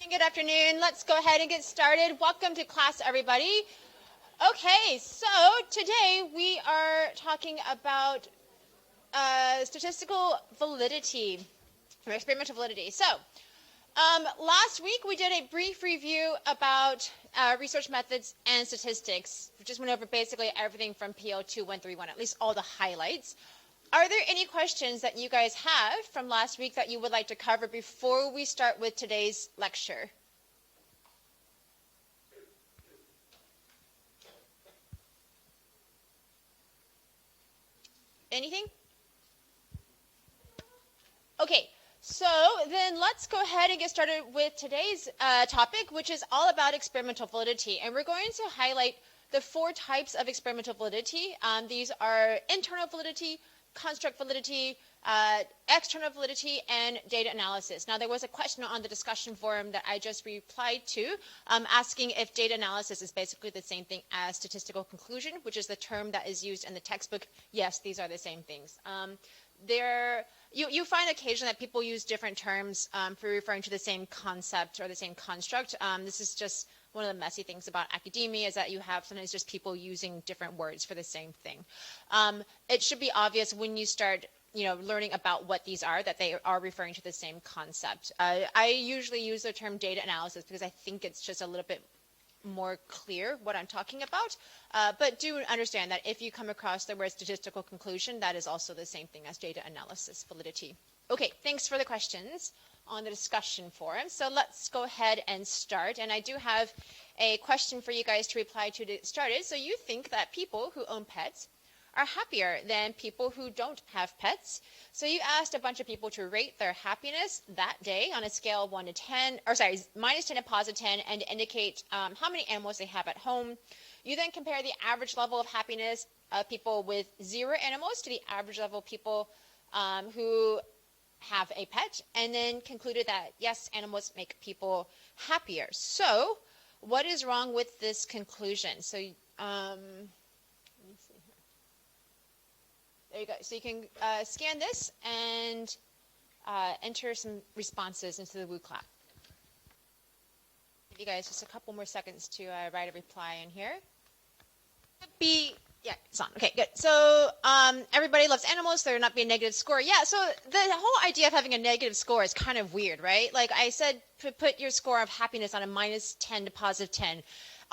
Good afternoon. Let's go ahead and get started. Welcome to class, everybody. Okay, so today we are talking about statistical validity, or experimental validity. So last week we did a brief review about research methods and statistics. We just went over basically everything from PL2131, at least all the highlights. Are there any questions that you guys have from last week that you would like to cover before we start with today's lecture? Anything? Okay, so then let's go ahead and get started with today's topic, which is all about experimental validity. And we're going to highlight the 4 types of experimental validity. These are internal validity, construct validity, external validity, and data analysis. Now, there was a question on the discussion forum that I just replied to, asking if data analysis is basically the same thing as statistical conclusion, which is the term that is used in the textbook. Yes, these are the same things. You find occasionally that people use different terms for referring to the same concept or the same construct. This is just one of the messy things about academia, is that you have sometimes just people using different words for the same thing. It should be obvious when you start learning about what these are, that they are referring to the same concept. I usually use the term data analysis because I think it's just a little bit more clear what I'm talking about. But do understand that if you come across the word statistical conclusion, that is also the same thing as data analysis validity. Okay, thanks for the questions on the discussion forum. So let's go ahead and start. And I do have a question for you guys to reply to get started. So you think that people who own pets are happier than people who don't have pets. So you asked a bunch of people to rate their happiness that day on a scale of 1 to 10, or sorry, minus 10 and positive 10, and to indicate how many animals they have at home. You then compare the average level of happiness of people with 0 animals to the average level of people who have a pet, and then concluded that, yes, animals make people happier. So what is wrong with this conclusion? So let me see here. There you go. So you can scan this and enter some responses into the Woo clap. Give you guys just a couple more seconds to write a reply in here. Yeah, it's on. Okay, good. So everybody loves animals, so there not be a negative score. Yeah, so the whole idea of having a negative score is kind of weird, right? Like I said, put your score of happiness on a minus 10 to positive 10.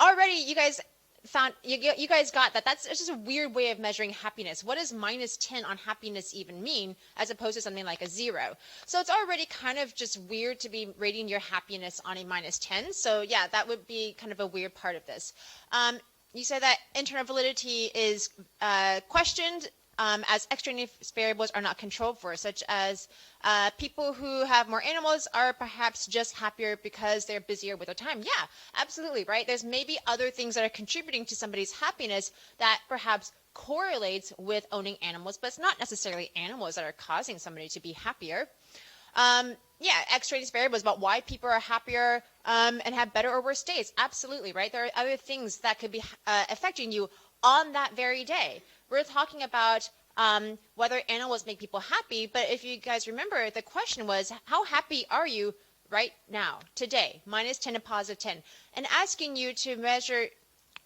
Already you guys found, you guys got that. It's just a weird way of measuring happiness. What does minus 10 on happiness even mean, as opposed to something like a 0? So it's already kind of just weird to be rating your happiness on a minus 10. So yeah, that would be kind of a weird part of this. You said that internal validity is questioned as extraneous variables are not controlled for, such as people who have more animals are perhaps just happier because they're busier with their time. Yeah, absolutely, right? There's maybe other things that are contributing to somebody's happiness that perhaps correlates with owning animals, but it's not necessarily animals that are causing somebody to be happier. Yeah, extraneous variables about why people are happier and have better or worse days. Absolutely, right? There are other things that could be affecting you on that very day. We're talking about whether animals make people happy, but if you guys remember, the question was, how happy are you right now, today, minus 10 and positive 10? And asking you to measure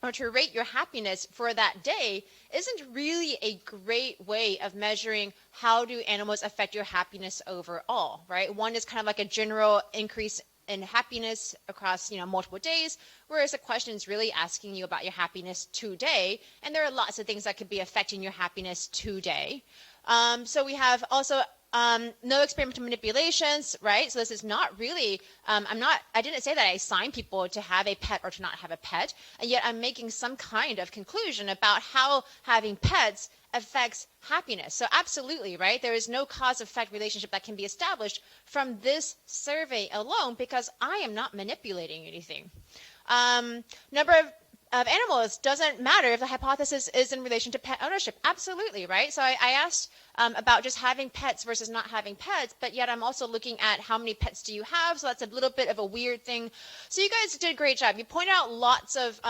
or to rate your happiness for that day isn't really a great way of measuring how do animals affect your happiness overall, right? One is kind of like a general increase in happiness across, multiple days, whereas the question is really asking you about your happiness today, and there are lots of things that could be affecting your happiness today. So we have also no experimental manipulations, right? So this is not really, I didn't say that I assign people to have a pet or to not have a pet, and yet I'm making some kind of conclusion about how having pets affects happiness. So absolutely, right? There is no cause-effect relationship that can be established from this survey alone because I am not manipulating anything. Number of animals doesn't matter if the hypothesis is in relation to pet ownership. Absolutely, right? So I asked about just having pets versus not having pets, but yet I'm also looking at how many pets do you have, so that's a little bit of a weird thing. So you guys did a great job. You pointed out lots of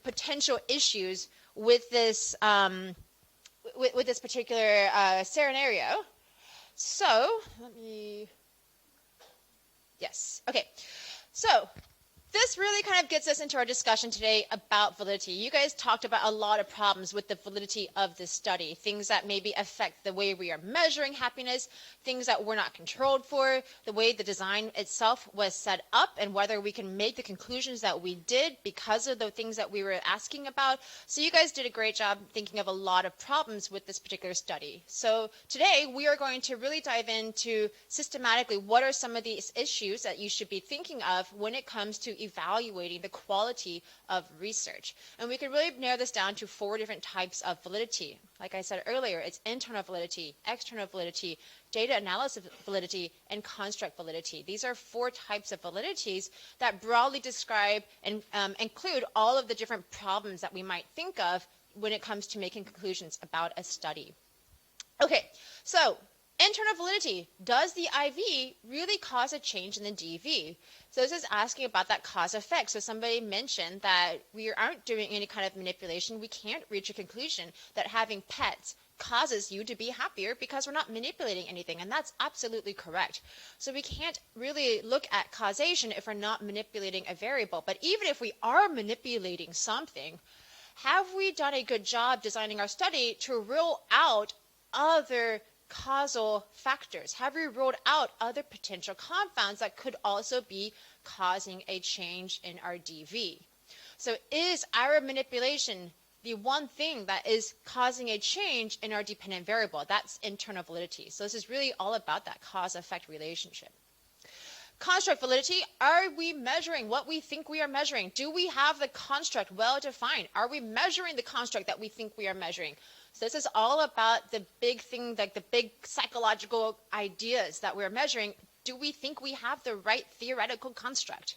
potential issues with this with this particular scenario. So let me, yes, okay. So this really kind of gets us into our discussion today about validity. You guys talked about a lot of problems with the validity of this study, things that maybe affect the way we are measuring happiness, things that we're not controlled for, the way the design itself was set up, and whether we can make the conclusions that we did because of the things that we were asking about. So you guys did a great job thinking of a lot of problems with this particular study. So today we are going to really dive into systematically what are some of these issues that you should be thinking of when it comes to evaluating the quality of research. And we can really narrow this down to 4 different types of validity. Like I said earlier, it's internal validity, external validity, data analysis validity, and construct validity. These are 4 types of validities that broadly describe and include all of the different problems that we might think of when it comes to making conclusions about a study. Okay, so internal validity. Does the IV really cause a change in the DV? So this is asking about that cause effect. So somebody mentioned that we aren't doing any kind of manipulation. We can't reach a conclusion that having pets causes you to be happier because we're not manipulating anything. And that's absolutely correct. So we can't really look at causation if we're not manipulating a variable. But even if we are manipulating something, have we done a good job designing our study to rule out other causal factors? Have we ruled out other potential confounds that could also be causing a change in our DV? So is our manipulation the one thing that is causing a change in our dependent variable? That's internal validity. So this is really all about that cause-effect relationship. Construct validity. Are we measuring what we think we are measuring? Do we have the construct well defined? Are we measuring the construct that we think we are measuring? So this is all about the big thing, like the big psychological ideas that we're measuring. Do we think we have the right theoretical construct?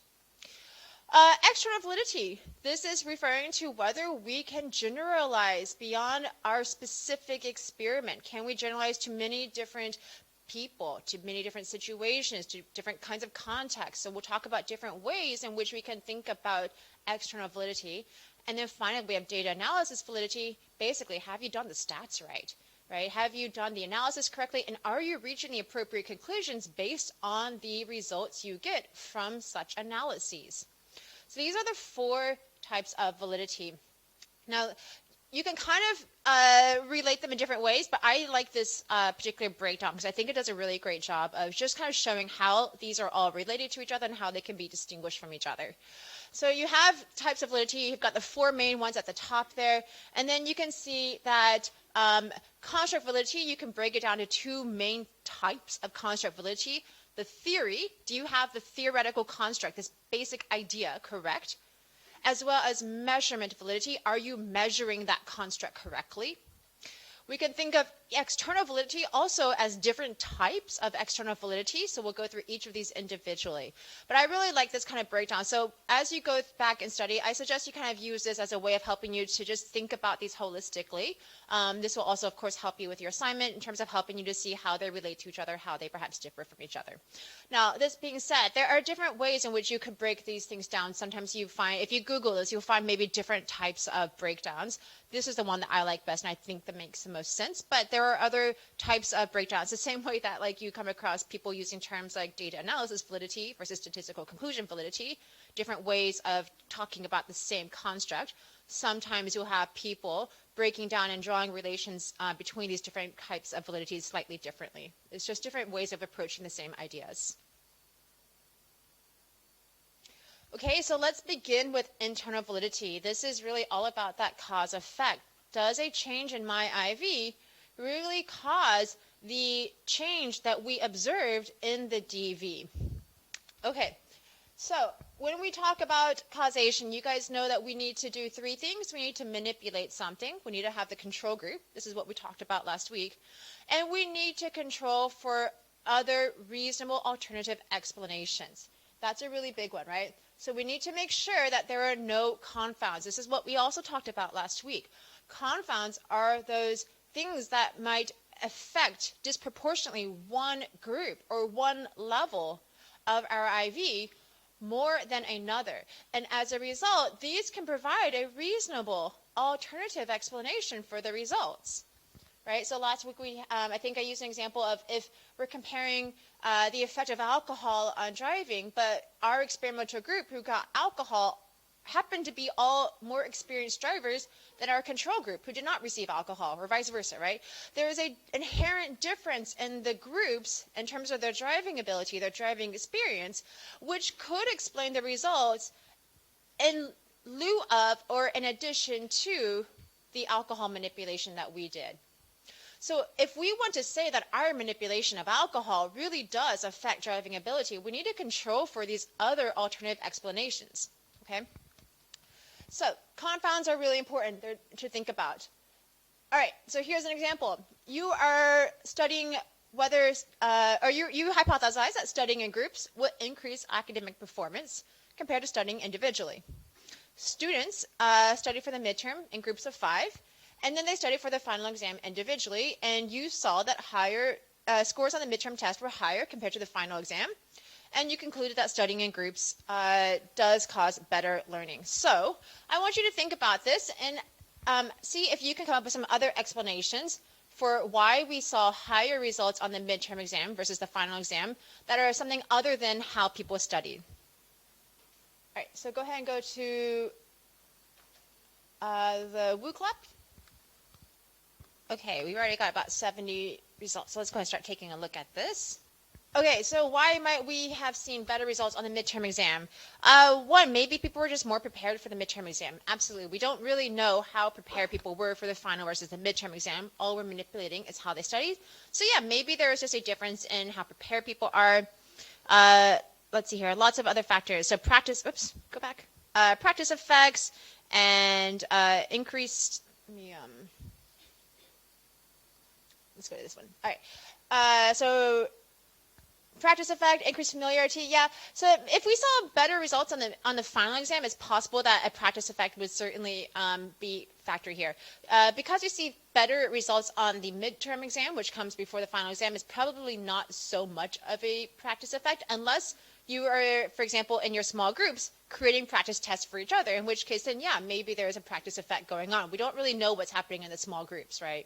External validity. This is referring to whether we can generalize beyond our specific experiment. Can we generalize to many different people, to many different situations, to different kinds of contexts? So we'll talk about different ways in which we can think about external validity. And then finally, we have data analysis validity. Basically, have you done the stats right? Right? Have you done the analysis correctly? And are you reaching the appropriate conclusions based on the results you get from such analyses? So these are the 4 types of validity. Now, you can kind of relate them in different ways, but I like this particular breakdown because I think it does a really great job of just kind of showing how these are all related to each other and how they can be distinguished from each other. So you have types of validity. You've got the 4 main ones at the top there. And then you can see that construct validity, you can break it down to 2 main types of construct validity. The theory, do you have the theoretical construct, this basic idea, correct? As well as measurement validity, are you measuring that construct correctly? We can think of external validity also as different types of external validity. So we'll go through each of these individually. But I really like this kind of breakdown. So as you go back and study, I suggest you kind of use this as a way of helping you to just think about these holistically. This will also, of course, help you with your assignment in terms of helping you to see how they relate to each other, how they perhaps differ from each other. Now, this being said, there are different ways in which you could break these things down. Sometimes you find, if you Google this, you'll find maybe different types of breakdowns. This is the one that I like best, and I think that makes the most sense. But there are other types of breakdowns, the same way that like you come across people using terms like data analysis validity versus statistical conclusion validity, different ways of talking about the same construct. Sometimes you'll have people breaking down and drawing relations between these different types of validities slightly differently. It's just different ways of approaching the same ideas. Okay, so let's begin with internal validity. This is really all about that cause effect. Does a change in my IV really cause the change that we observed in the DV? Okay, so when we talk about causation, you guys know that we need to do 3 things. We need to manipulate something. We need to have the control group. This is what we talked about last week. And we need to control for other reasonable alternative explanations. That's a really big one, right? So we need to make sure that there are no confounds. This is what we also talked about last week. Confounds are those things that might affect disproportionately one group or one level of our IV more than another. And as a result, these can provide a reasonable alternative explanation for the results. right? So last week I think I used an example of if we're comparing the effect of alcohol on driving, but our experimental group who got alcohol happened to be all more experienced drivers than our control group who did not receive alcohol, or vice versa, right? There is an inherent difference in the groups in terms of their driving ability, their driving experience, which could explain the results in lieu of or in addition to the alcohol manipulation that we did. So if we want to say that our manipulation of alcohol really does affect driving ability, we need to control for these other alternative explanations, okay? So confounds are really important to think about. All right, so here's an example. You are studying whether, or you hypothesize that studying in groups will increase academic performance compared to studying individually. Students study for the midterm in groups of 5, and then they study for the final exam individually, and you saw that higher scores on the midterm test were higher compared to the final exam, and you concluded that studying in groups does cause better learning. So I want you to think about this and see if you can come up with some other explanations for why we saw higher results on the midterm exam versus the final exam that are something other than how people studied. All right, so go ahead and go to the Woo Clap. Okay, we've already got about 70 results, so let's go ahead and start taking a look at this. Okay, so why might we have seen better results on the midterm exam? One, maybe people were just more prepared for the midterm exam. Absolutely. We don't really know how prepared people were for the final versus the midterm exam. All we're manipulating is how they studied. So yeah, maybe there is just a difference in how prepared people are. Let's see here, lots of other factors. So practice, oops, go back. Practice effects and increased, let's go to this one. All right, so practice effect, increased familiarity, yeah. So if we saw better results on the final exam, it's possible that a practice effect would certainly be a factor here. Because you see better results on the midterm exam, which comes before the final exam, is probably not so much of a practice effect unless you are, for example, in your small groups, creating practice tests for each other, in which case then, yeah, maybe there is a practice effect going on. We don't really know what's happening in the small groups, right?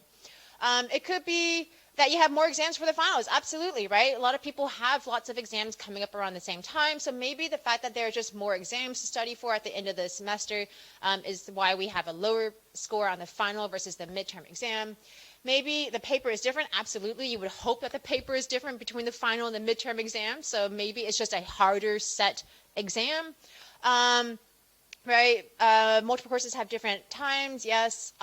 It could be that you have more exams for the finals. Absolutely, right? A lot of people have lots of exams coming up around the same time. So maybe the fact that there are just more exams to study for at the end of the semester is why we have a lower score on the final versus the midterm exam. Maybe the paper is different. Absolutely. You would hope that the paper is different between the final and the midterm exam. So maybe it's just a harder set exam. Right? Multiple courses have different times. Yes.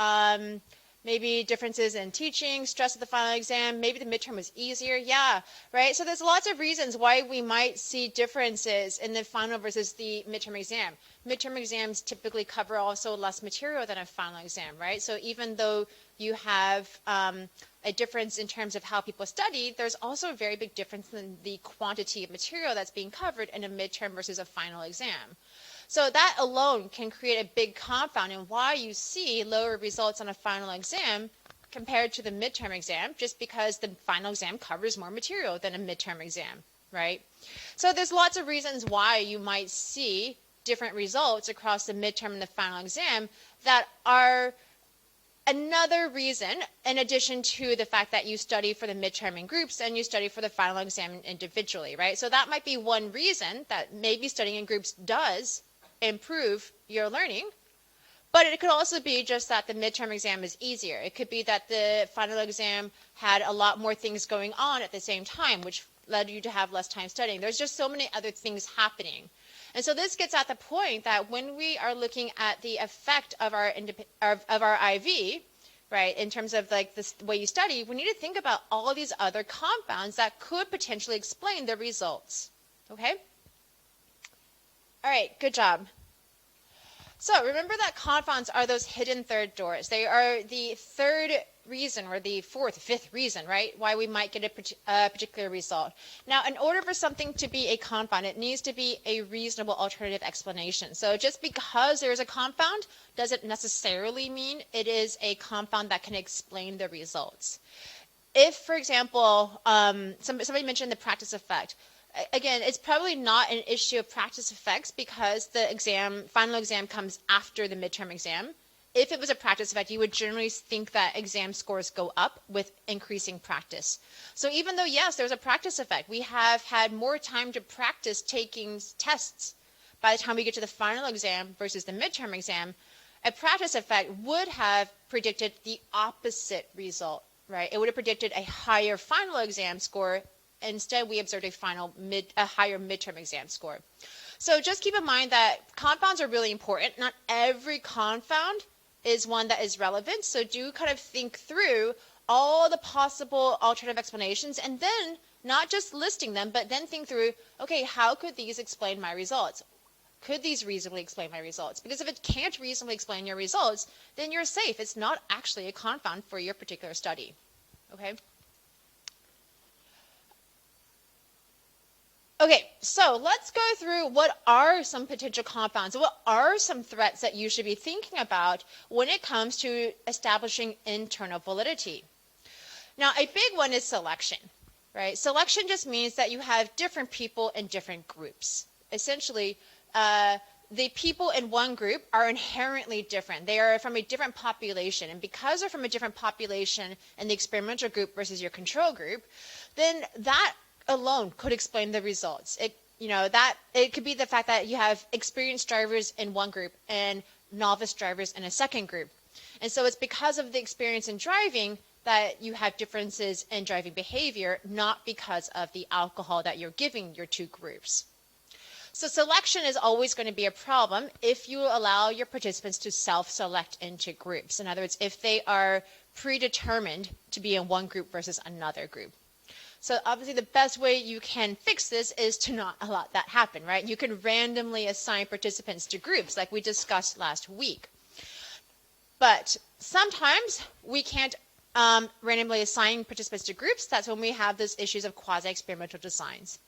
Maybe differences in teaching, stress of the final exam, maybe the midterm was easier. Yeah, right? So there's lots of reasons why we might see differences in the final versus the midterm exam. Midterm exams typically cover also less material than a final exam, right? So even though you have a difference in terms of how people study, there's also a very big difference in the quantity of material that's being covered in a midterm versus a final exam. So that alone can create a big confound in why you see lower results on a final exam compared to the midterm exam, just because the final exam covers more material than a midterm exam, right? So there's lots of reasons why you might see different results across the midterm and the final exam that are another reason, in addition to the fact that you study for the midterm in groups and you study for the final exam individually, right? So that might be one reason that maybe studying in groups does improve your learning, but it could also be just that the midterm exam is easier. It could be that the final exam had a lot more things going on at the same time, which led you to have less time studying. There's just so many other things happening. And so this gets at the point that when we are looking at the effect of our IV, right, in terms of like this way you study, we need to think about all these other compounds that could potentially explain the results. Okay? All right, good job. So remember that confounds are those hidden third doors. They are the third reason, or the fourth, fifth reason, right, why we might get a particular result. Now, in order for something to be a confound, it needs to be a reasonable alternative explanation. So just because there is a confound doesn't necessarily mean it is a confound that can explain the results. If, for example, somebody mentioned the practice effect. Again, it's probably not an issue of practice effects because the final exam comes after the midterm exam. if it was a practice effect, you would generally think that exam scores go up with increasing practice. So even though, yes, there's a practice effect, we have had more time to practice taking tests by the time we get to the final exam versus the midterm exam, a practice effect would have predicted the opposite result, right? It would have predicted a higher final exam score. Instead, we observed a higher midterm exam score. So just keep in mind that confounds are really important. Not every confound is one that is relevant. So do kind of think through all the possible alternative explanations, and then not just listing them, but then think through, okay, how could these explain my results? Could these reasonably explain my results? Because if it can't reasonably explain your results, then you're safe. It's not actually a confound for your particular study. Okay? Okay, so let's go through what are some potential confounds, what are some threats that you should be thinking about when it comes to establishing internal validity. Now, a big one is selection, right? Selection just means that you have different people in different groups. Essentially, the people in one group are inherently different. They are from a different population, and because they're from a different population in the experimental group versus your control group, then that alone could explain the results. It could be the fact that you have experienced drivers in one group and novice drivers in a second group. And so it's because of the experience in driving that you have differences in driving behavior, not because of the alcohol that you're giving your two groups. So selection is always going to be a problem if you allow your participants to self-select into groups. In other words, if they are predetermined to be in one group versus another group. So obviously the best way you can fix this is to not allow that happen, right? You can randomly assign participants to groups like we discussed last week. But sometimes we can't randomly assign participants to groups. That's when we have those issues of quasi-experimental designs.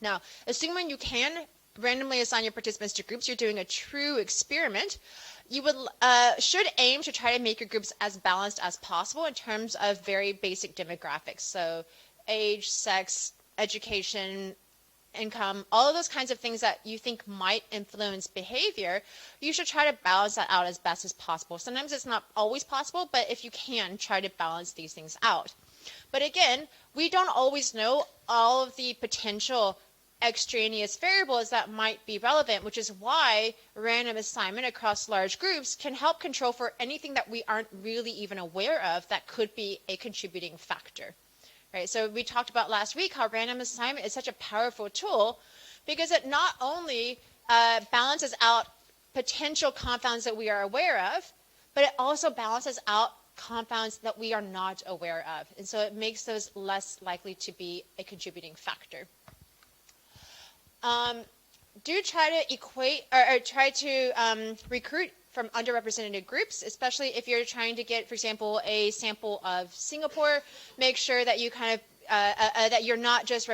Now, assuming you can randomly assign your participants to groups, you're doing a true experiment, you should aim to try to make your groups as balanced as possible in terms of very basic demographics. So age, sex, education, income, all of those kinds of things that you think might influence behavior, you should try to balance that out as best as possible. Sometimes it's not always possible, but if you can, try to balance these things out. But again, we don't always know all of the potential extraneous variables that might be relevant, which is why random assignment across large groups can help control for anything that we aren't really even aware of that could be a contributing factor. Right? So we talked about last week how random assignment is such a powerful tool because it not only balances out potential confounds that we are aware of, but it also balances out confounds that we are not aware of. And so it makes those less likely to be a contributing factor. Do try to equate or try to recruit from underrepresented groups, especially if you're trying to get, for example, a sample of Singapore. Make sure that you kind of that you're not just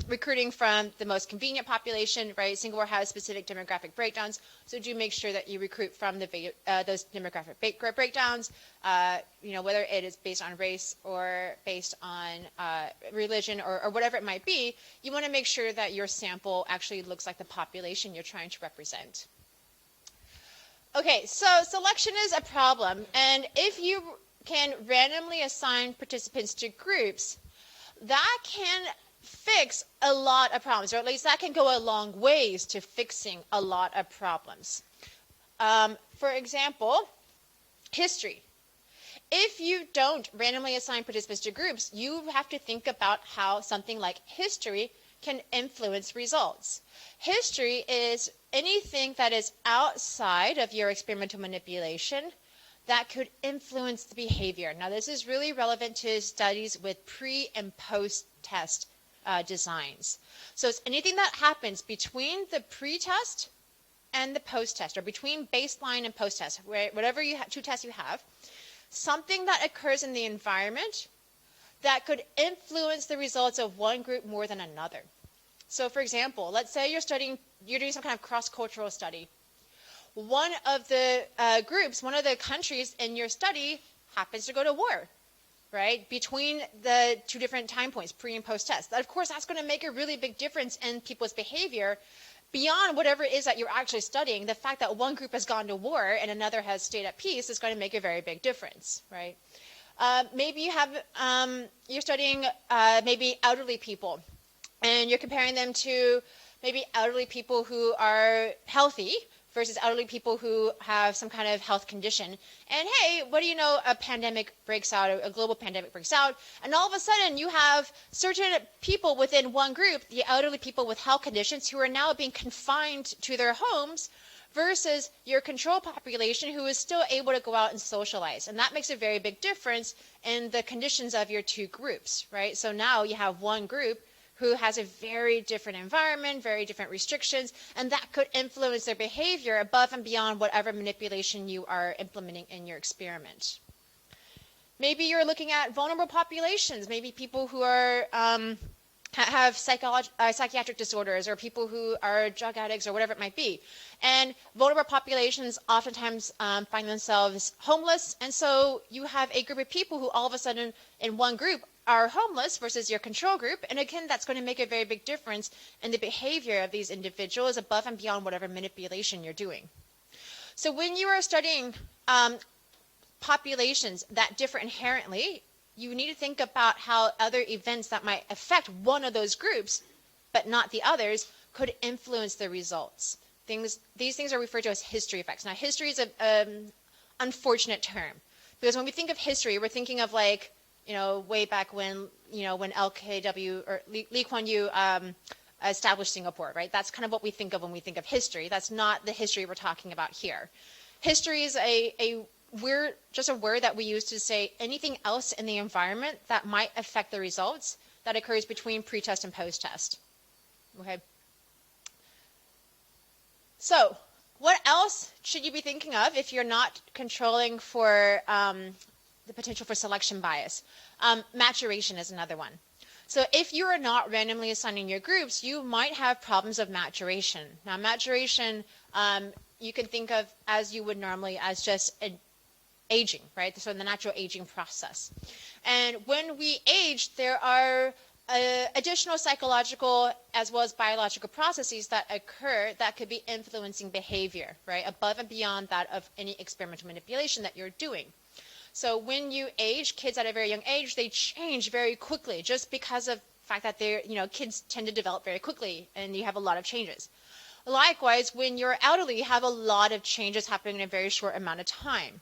recruiting from the most convenient population, right? Singapore has specific demographic breakdowns, so do make sure that you recruit from those demographic breakdowns, whether it is based on race or based on religion or whatever it might be. You want to make sure that your sample actually looks like the population you're trying to represent. Okay, so selection is a problem, and if you can randomly assign participants to groups, that can fix a lot of problems, or at least that can go a long ways to fixing a lot of problems. For example, history. If you don't randomly assign participants to groups, you have to think about how something like history can influence results. History is anything that is outside of your experimental manipulation that could influence the behavior. Now, this is really relevant to studies with pre- and post-test designs. So it's anything that happens between the pre-test and the post-test, or between baseline and post-test, whatever two tests you have, something that occurs in the environment that could influence the results of one group more than another. So, for example, let's say you're doing some kind of cross-cultural study. One of the groups, one of the countries in your study happens to go to war, right? Between the two different time points, pre and post test. Of course, that's going to make a really big difference in people's behavior beyond whatever it is that you're actually studying, the fact that one group has gone to war and another has stayed at peace is going to make a very big difference, right? Maybe you're studying maybe elderly people, and you're comparing them to maybe elderly people who are healthy versus elderly people who have some kind of health condition. And hey, what do you know, a pandemic breaks out, a global pandemic breaks out, and all of a sudden you have certain people within one group, the elderly people with health conditions, who are now being confined to their homes versus your control population who is still able to go out and socialize. And that makes a very big difference in the conditions of your two groups, right? So now you have one group who has a very different environment, very different restrictions, and that could influence their behavior above and beyond whatever manipulation you are implementing in your experiment. Maybe you're looking at vulnerable populations, maybe people who are have psychiatric disorders, or people who are drug addicts, or whatever it might be. And vulnerable populations oftentimes find themselves homeless, and so you have a group of people who all of a sudden in one group are homeless versus your control group. And again, that's going to make a very big difference in the behavior of these individuals above and beyond whatever manipulation you're doing. So when you are studying populations that differ inherently, you need to think about how other events that might affect one of those groups, but not the others, could influence the results. These things are referred to as history effects. Now, history is an unfortunate term, because when we think of history, we're thinking of, like, way back when, when LKW or Lee Kuan Yew established Singapore, right? That's kind of what we think of when we think of history. That's not the history we're talking about here. History is just a word that we use to say anything else in the environment that might affect the results that occurs between pretest and post-test. Okay. So, what else should you be thinking of if you're not controlling for the potential for selection bias? Maturation is another one. So if you are not randomly assigning your groups, you might have problems of maturation. Now, maturation, you can think of as you would normally as just aging, right? So the natural aging process. And when we age, there are additional psychological as well as biological processes that occur that could be influencing behavior, right? Above and beyond that of any experimental manipulation that you're doing. So when you age, kids at a very young age, they change very quickly just because of the fact that kids tend to develop very quickly and you have a lot of changes. Likewise, when you're elderly, you have a lot of changes happening in a very short amount of time.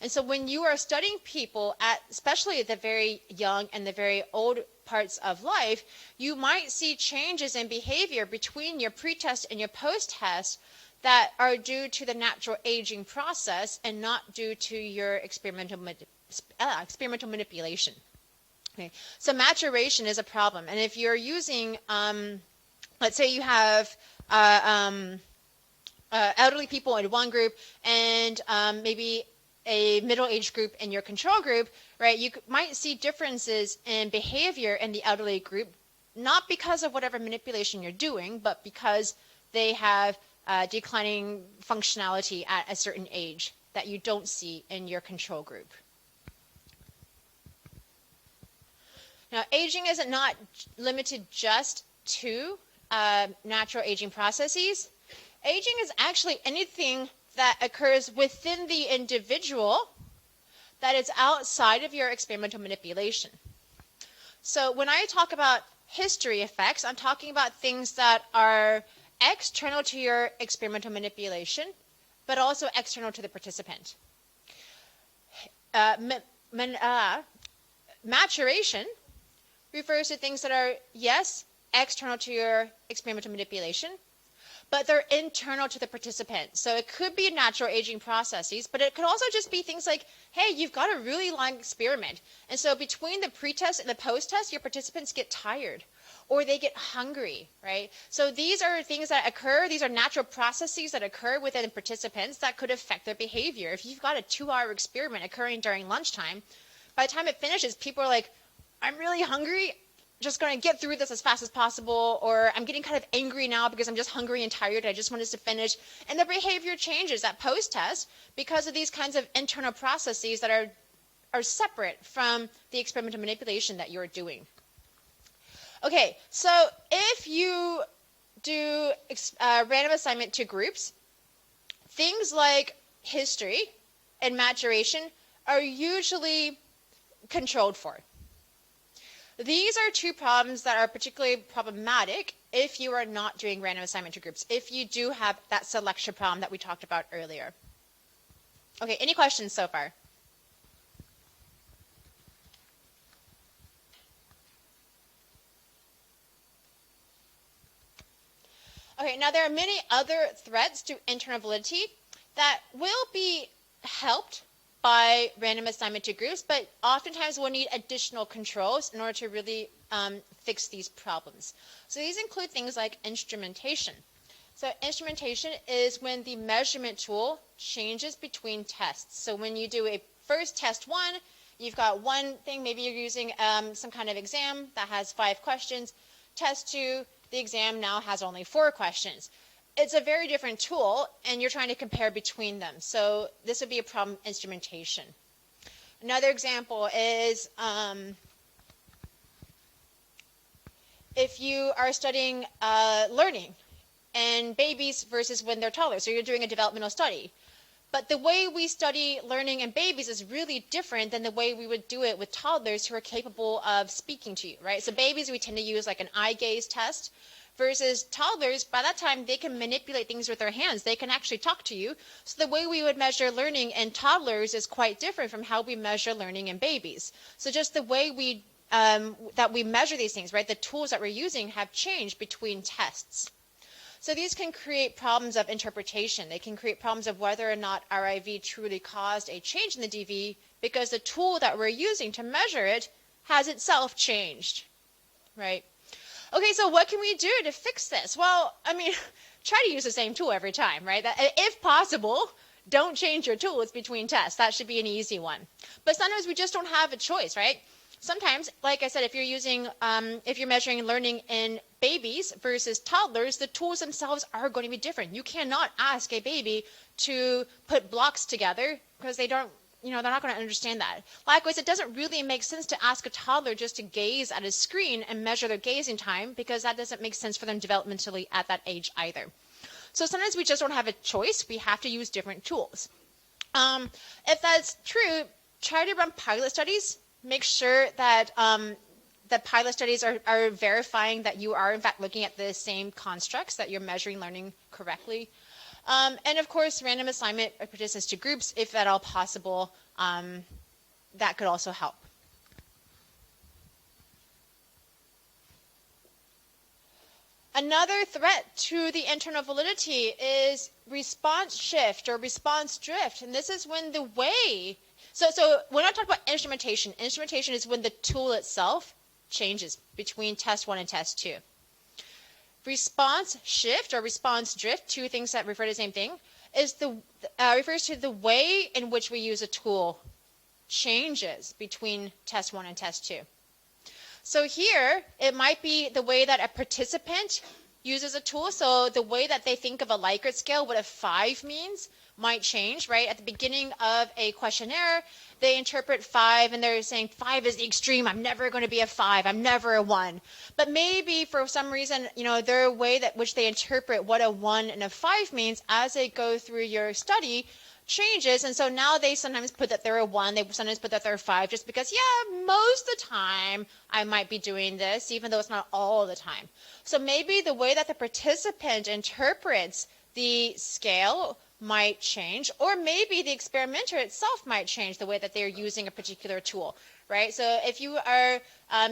And so when you are studying people especially at the very young and the very old parts of life, you might see changes in behavior between your pretest and your post-test that are due to the natural aging process and not due to your experimental manipulation. Okay. So maturation is a problem. And if you're using, let's say you have elderly people in one group and maybe a middle-aged group in your control group, right, you might see differences in behavior in the elderly group, not because of whatever manipulation you're doing, but because they have declining functionality at a certain age that you don't see in your control group. Now, aging is not limited just to natural aging processes. Aging is actually anything that occurs within the individual that is outside of your experimental manipulation. So when I talk about history effects, I'm talking about things that are external to your experimental manipulation, but also external to the participant. Maturation refers to things that are, yes, external to your experimental manipulation, but they're internal to the participant. So it could be natural aging processes, but it could also just be things like, hey, you've got a really long experiment. And so between the pretest and the post-test, your participants get tired or they get hungry, right? So these are things that occur. These are natural processes that occur within participants that could affect their behavior. If you've got a 2-hour experiment occurring during lunchtime, by the time it finishes, people are like, I'm really hungry. Just going to get through this as fast as possible, or I'm getting kind of angry now because I'm just hungry and tired. I just want this to finish. And the behavior changes at post-test because of these kinds of internal processes that are separate from the experimental manipulation that you're doing. Okay, so if you do random assignment to groups, things like history and maturation are usually controlled for. These are two problems that are particularly problematic if you are not doing random assignment to groups, if you do have that selection problem that we talked about earlier. Okay, any questions so far? Okay, now there are many other threats to internal validity that will be helped by random assignment to groups, but oftentimes we'll need additional controls in order to really fix these problems. So these include things like instrumentation. So instrumentation is when the measurement tool changes between tests. So when you do a first test 1, you've got one thing, maybe you're using some kind of exam that has 5 questions. Test 2, the exam now has only 4 questions. It's a very different tool, and you're trying to compare between them. So this would be a problem instrumentation. Another example is if you are studying learning and babies versus when they're toddlers. So you're doing a developmental study. But the way we study learning in babies is really different than the way we would do it with toddlers who are capable of speaking to you, right? So babies, we tend to use like an eye gaze test, versus toddlers, by that time, they can manipulate things with their hands. They can actually talk to you. So the way we would measure learning in toddlers is quite different from how we measure learning in babies. So just the way we that we measure these things, right? The tools that we're using have changed between tests. So these can create problems of interpretation. They can create problems of whether or not our IV truly caused a change in the DV because the tool that we're using to measure it has itself changed, right? Okay, so what can we do to fix this? Well, I mean, try to use the same tool every time, right? If possible, don't change your tools between tests. That should be an easy one. But sometimes we just don't have a choice, right? Sometimes, like I said, if you're measuring learning in babies versus toddlers, the tools themselves are going to be different. You cannot ask a baby to put blocks together because they don't, they're not going to understand that. Likewise, it doesn't really make sense to ask a toddler just to gaze at a screen and measure their gazing time because that doesn't make sense for them developmentally at that age either. So sometimes we just don't have a choice. We have to use different tools. If that's true, try to run pilot studies. Make sure that the pilot studies are verifying that you are, in fact, looking at the same constructs, that you're measuring learning correctly. And, of course, random assignment of participants to groups, if at all possible, that could also help. Another threat to the internal validity is response shift or response drift. And this is when the way... So when I talk about instrumentation, instrumentation is when the tool itself changes between test 1 and test 2. Response shift or response drift, two things that refer to the same thing, is refers to the way in which we use a tool changes between test 1 and test 2. So here, it might be the way that a participant uses a tool. So the way that they think of a Likert scale, what a 5 means, might change, right? At the beginning of a questionnaire, they interpret 5 and they're saying 5 is the extreme. I'm never going to be a 5. I'm never a 1. But maybe for some reason, their way that which they interpret what a 1 and a 5 means as they go through your study changes. And so now they sometimes put that they're a 1. They sometimes put that they're a 5 just because, most of the time I might be doing this, even though it's not all the time. So maybe the way that the participant interprets the scale might change, or maybe the experimenter itself might change the way that they're using a particular tool, right? So if you are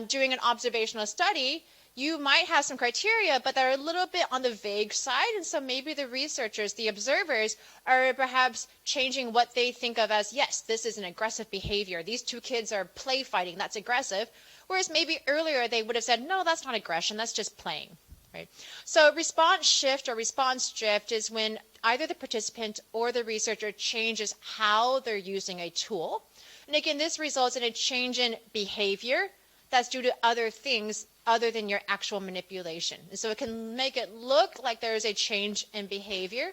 doing an observational study, you might have some criteria, but they're a little bit on the vague side, and so maybe the researchers, the observers, are perhaps changing what they think of as, yes, this is an aggressive behavior. These two kids are play fighting, that's aggressive, whereas maybe earlier they would have said, no, that's not aggression, that's just playing. Right? So response shift or response drift is when either the participant or the researcher changes how they're using a tool. And again, this results in a change in behavior that's due to other things other than your actual manipulation. And so it can make it look like there is a change in behavior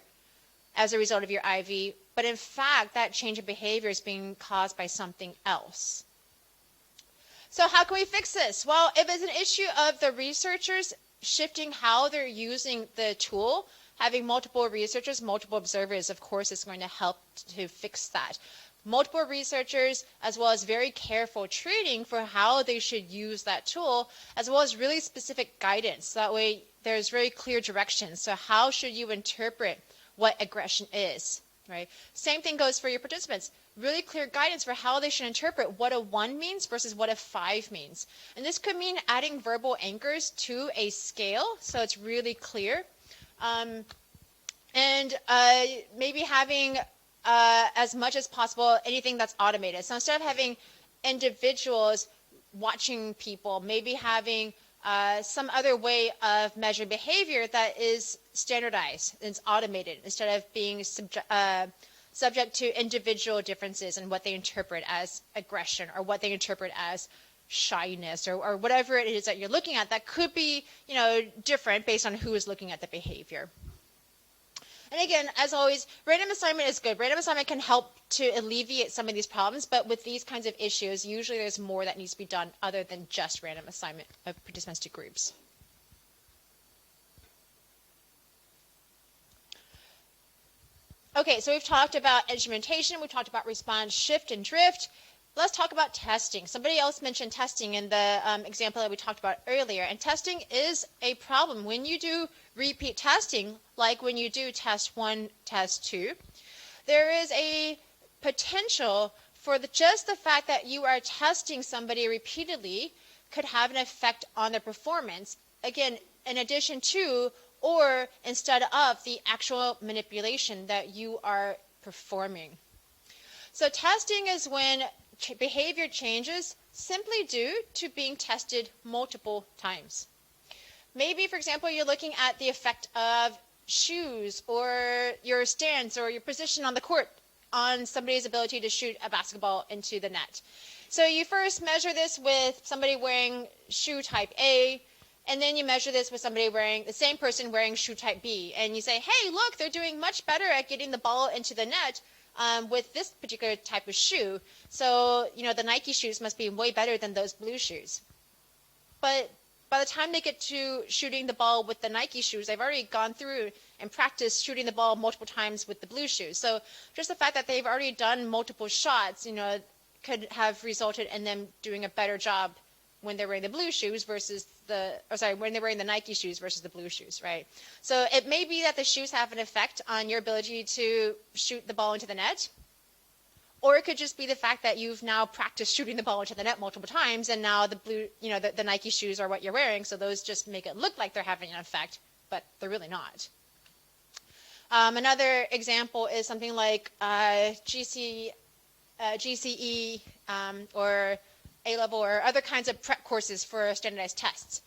as a result of your IV, but in fact, that change in behavior is being caused by something else. So how can we fix this? Well, if it's an issue of the researchers shifting how they're using the tool, having multiple researchers, multiple observers, of course, is going to help to fix that. Multiple researchers, as well as very careful training for how they should use that tool, as well as really specific guidance. That way, there's very clear directions. So how should you interpret what aggression is, right? Same thing goes for your participants. Really clear guidance for how they should interpret what a 1 means versus what a 5 means. And this could mean adding verbal anchors to a scale, so it's really clear. Maybe having, as much as possible, anything that's automated. So instead of having individuals watching people, maybe having some other way of measuring behavior that is standardized, it's automated, instead of being subject to individual differences in what they interpret as aggression or what they interpret as shyness or whatever it is that you're looking at that could be, different based on who is looking at the behavior. And again, as always, random assignment is good. Random assignment can help to alleviate some of these problems, but with these kinds of issues, usually there's more that needs to be done other than just random assignment of participants to groups. Okay, so we've talked about instrumentation, we've talked about response, shift, and drift. Let's talk about testing. Somebody else mentioned testing in the example that we talked about earlier, and testing is a problem. When you do repeat testing, like when you do test 1, test 2, there is a potential for just the fact that you are testing somebody repeatedly could have an effect on their performance, again, in addition to or instead of the actual manipulation that you are performing. So testing is when behavior changes simply due to being tested multiple times. Maybe, for example, you're looking at the effect of shoes or your stance or your position on the court on somebody's ability to shoot a basketball into the net. So you first measure this with somebody wearing shoe type A, and then you measure this with somebody wearing, the same person wearing shoe type B, and you say, hey, look, they're doing much better at getting the ball into the net with this particular type of shoe. So, the Nike shoes must be way better than those blue shoes. But by the time they get to shooting the ball with the Nike shoes, they've already gone through and practiced shooting the ball multiple times with the blue shoes. So just the fact that they've already done multiple shots, could have resulted in them doing a better job when they're wearing the blue shoes versus when they're wearing the Nike shoes versus the blue shoes, right? So it may be that the shoes have an effect on your ability to shoot the ball into the net, or it could just be the fact that you've now practiced shooting the ball into the net multiple times, and now the blue, the Nike shoes are what you're wearing, so those just make it look like they're having an effect, but they're really not. Another example is something like GCE or A-level or other kinds of prep courses for standardized tests.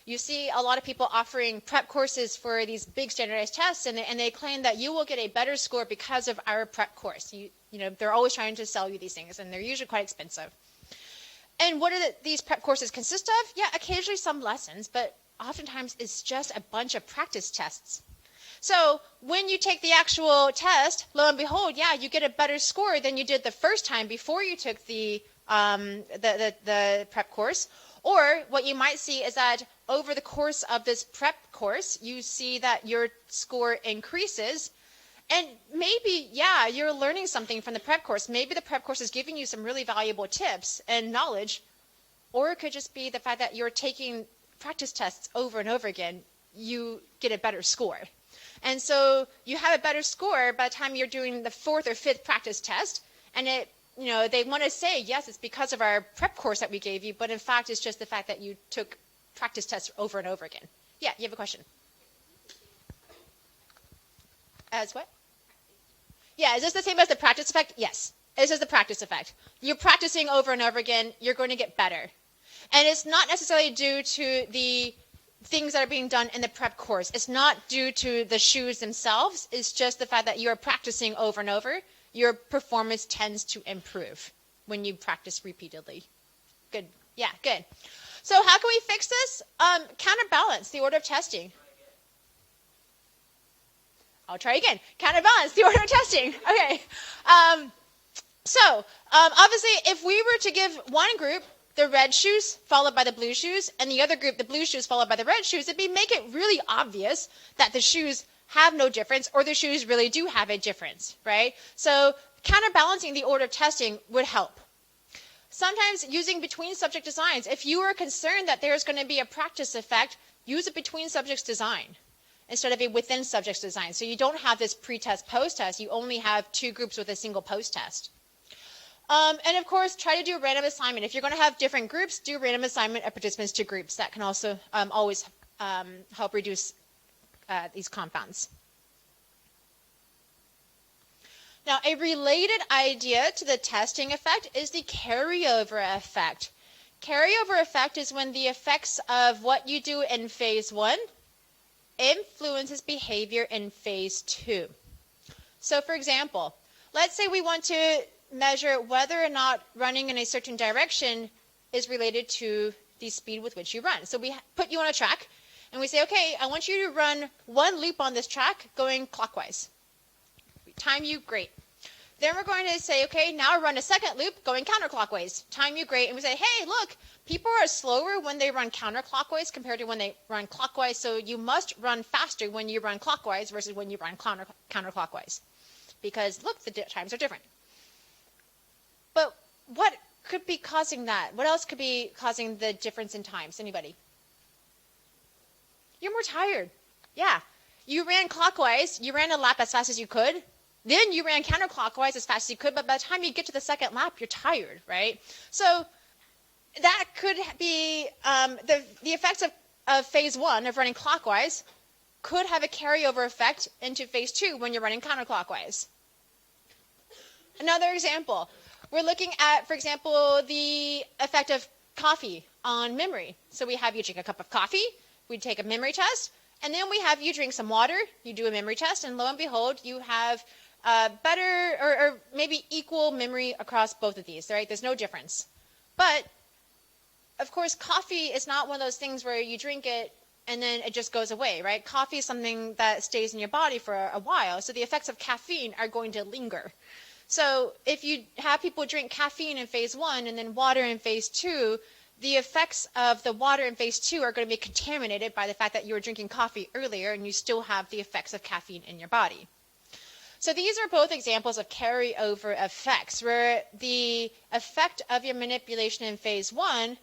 You see a lot of people offering prep courses for these big standardized tests, and they claim that you will get a better score because of our prep course. They're always trying to sell you these things, and they're usually quite expensive. And what do these prep courses consist of? Yeah, occasionally some lessons, but oftentimes it's just a bunch of practice tests. So when you take the actual test, lo and behold, yeah, you get a better score than you did the first time before you took the prep course. Or what you might see is that over the course of this prep course, you see that your score increases. And maybe, yeah, you're learning something from the prep course. Maybe the prep course is giving you some really valuable tips and knowledge. Or it could just be the fact that you're taking practice tests over and over again. You get a better score. And so you have a better score by the time you're doing the 4th or 5th practice test. And they want to say, yes, it's because of our prep course that we gave you, but in fact, it's just the fact that you took practice tests over and over again. Yeah, you have a question? As what? Yeah, is this the same as the practice effect? Yes, this is the practice effect. You're practicing over and over again, you're going to get better. And it's not necessarily due to the things that are being done in the prep course. It's not due to the shoes themselves. It's just the fact that you're practicing over and over. Your performance tends to improve when you practice repeatedly. Good. Yeah, good. So how can we fix this? Counterbalance the order of testing. I'll try again. Counterbalance the order of testing. Okay. So obviously, if we were to give one group the red shoes followed by the blue shoes, and the other group, the blue shoes followed by the red shoes, it'd make it really obvious that the shoes have no difference or the shoes really do have a difference, right? So counterbalancing the order of testing would help. Sometimes using between subject designs. If you are concerned that there's going to be a practice effect, use a between subjects design instead of a within subjects design. So you don't have this pre-test, post-test. You only have two groups with a single post-test. And of course, try to do a random assignment. If you're going to have different groups, do random assignment of participants to groups. That can also always help reduce these confounds. Now, a related idea to the testing effect is the carryover effect. Carryover effect is when the effects of what you do in phase 1 influences behavior in phase 2. So, for example, let's say we want to measure whether or not running in a certain direction is related to the speed with which you run. So we put you on a track, and we say, okay, I want you to run one loop on this track going clockwise. Time you, great. Then we're going to say, okay, now run a second loop going counterclockwise. Time you, great. And we say, hey, look, people are slower when they run counterclockwise compared to when they run clockwise, so you must run faster when you run clockwise versus when you run counterclockwise. Because, look, the times are different. But what could be causing that? What else could be causing the difference in times? Anybody? You're more tired. Yeah. You ran clockwise. You ran a lap as fast as you could. Then you ran counterclockwise as fast as you could. But by the time you get to the second lap, you're tired, right? So that could be the effects of phase 1 of running clockwise could have a carryover effect into phase 2 when you're running counterclockwise. Another example. We're looking at, for example, the effect of coffee on memory. So we have you drink a cup of coffee, we take a memory test, and then we have you drink some water, you do a memory test, and lo and behold, you have better or maybe equal memory across both of these, right? There's no difference. But, of course, coffee is not one of those things where you drink it and then it just goes away, right? Coffee is something that stays in your body for a while, so the effects of caffeine are going to linger. So if you have people drink caffeine in phase 1 and then water in phase 2, the effects of the water in phase 2 are going to be contaminated by the fact that you were drinking coffee earlier and you still have the effects of caffeine in your body. So these are both examples of carryover effects, where the effect of your manipulation in phase 1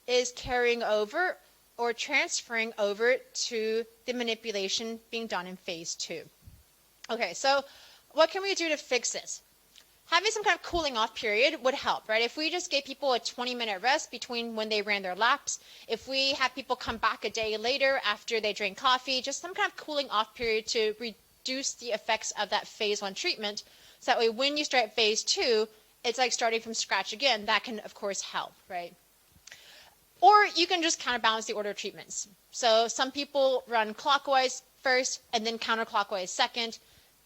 is carrying over or transferring over to the manipulation being done in phase 2. Okay, so what can we do to fix this? Having some kind of cooling off period would help, right? If we just gave people a 20-minute rest between when they ran their laps, if we have people come back a day later after they drank coffee, just some kind of cooling off period to reduce the effects of that phase 1 treatment, so that way when you start phase 2, it's like starting from scratch again. That can, of course, help, right? Or you can just counterbalance the order of treatments. So some people run clockwise first and then counterclockwise second.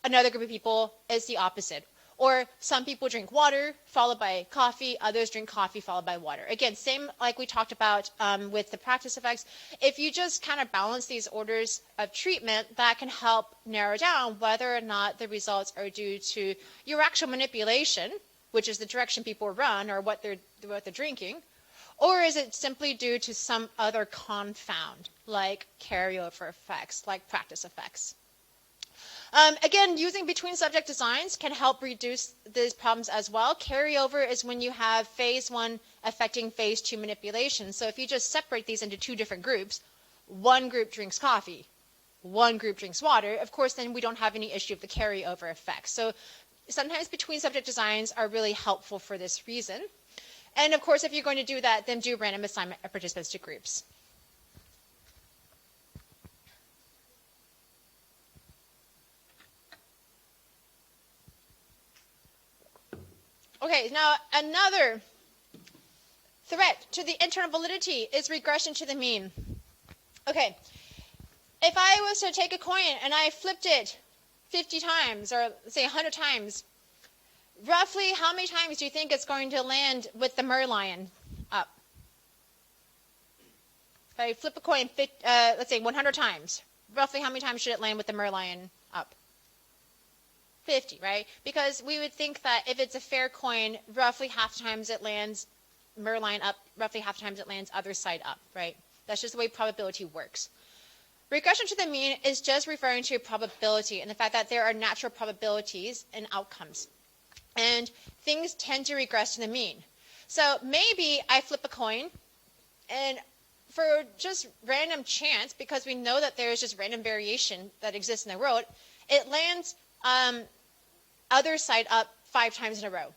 Another group of people is the opposite. Or some people drink water followed by coffee, others drink coffee followed by water. Again, same like we talked about with the practice effects. If you just kind of balance these orders of treatment, that can help narrow down whether or not the results are due to your actual manipulation, which is the direction people run or what they're drinking, or is it simply due to some other confound, like carryover effects, like practice effects. Again, using between subject designs can help reduce these problems as well. Carryover is when you have phase 1 affecting phase 2 manipulation. So if you just separate these into two different groups, one group drinks coffee, one group drinks water, of course then we don't have any issue of the carryover effect. So sometimes between subject designs are really helpful for this reason. And of course, if you're going to do that, then do random assignment of participants to groups. Okay, now another threat to the internal validity is regression to the mean. Okay, if I was to take a coin and I flipped it 50 times, or say 100 times, roughly how many times do you think it's going to land with the merlion up? If I flip a coin, let's say 100 times, roughly how many times should it land with the merlion up? 50, right? Because we would think that if it's a fair coin, roughly half the times it lands Merline up roughly half the times it lands other side up, right? That's just the way probability works. Regression to the mean is just referring to probability and the fact that there are natural probabilities and outcomes. And things tend to regress to the mean. So maybe I flip a coin, and for just random chance, because we know that there is just random variation that exists in the world, it lands other side up 5 times in a row.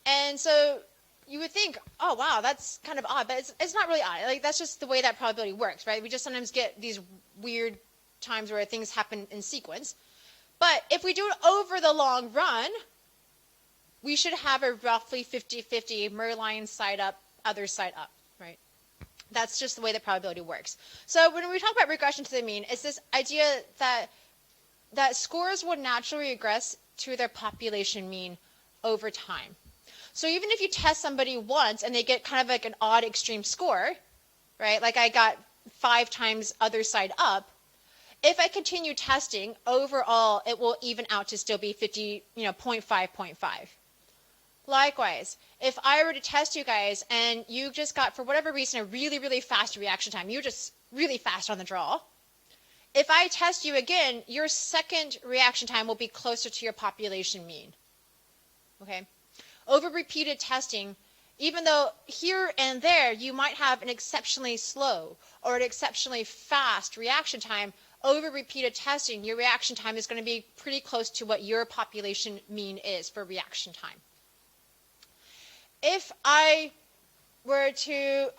And so you would think, oh, wow, that's kind of odd, but it's not really odd. Like, that's just the way that probability works, right? We just sometimes get these weird times where things happen in sequence. But if we do it over the long run, we should have a roughly 50-50 Merline side up, other side up, right? That's just the way that probability works. So when we talk about regression to the mean, it's this idea that scores will naturally regress to their population mean over time. So even if you test somebody once and they get kind of like an odd extreme score, right? Like I got 5 times other side up. If I continue testing, overall it will even out to still be 50, 0.5, 0.5. Likewise, if I were to test you guys and you just got, for whatever reason, a really, really fast reaction time, you're just really fast on the draw. If I test you again, your second reaction time will be closer to your population mean. Okay? Over repeated testing, even though here and there you might have an exceptionally slow or an exceptionally fast reaction time, over repeated testing, your reaction time is going to be pretty close to what your population mean is for reaction time. If I were to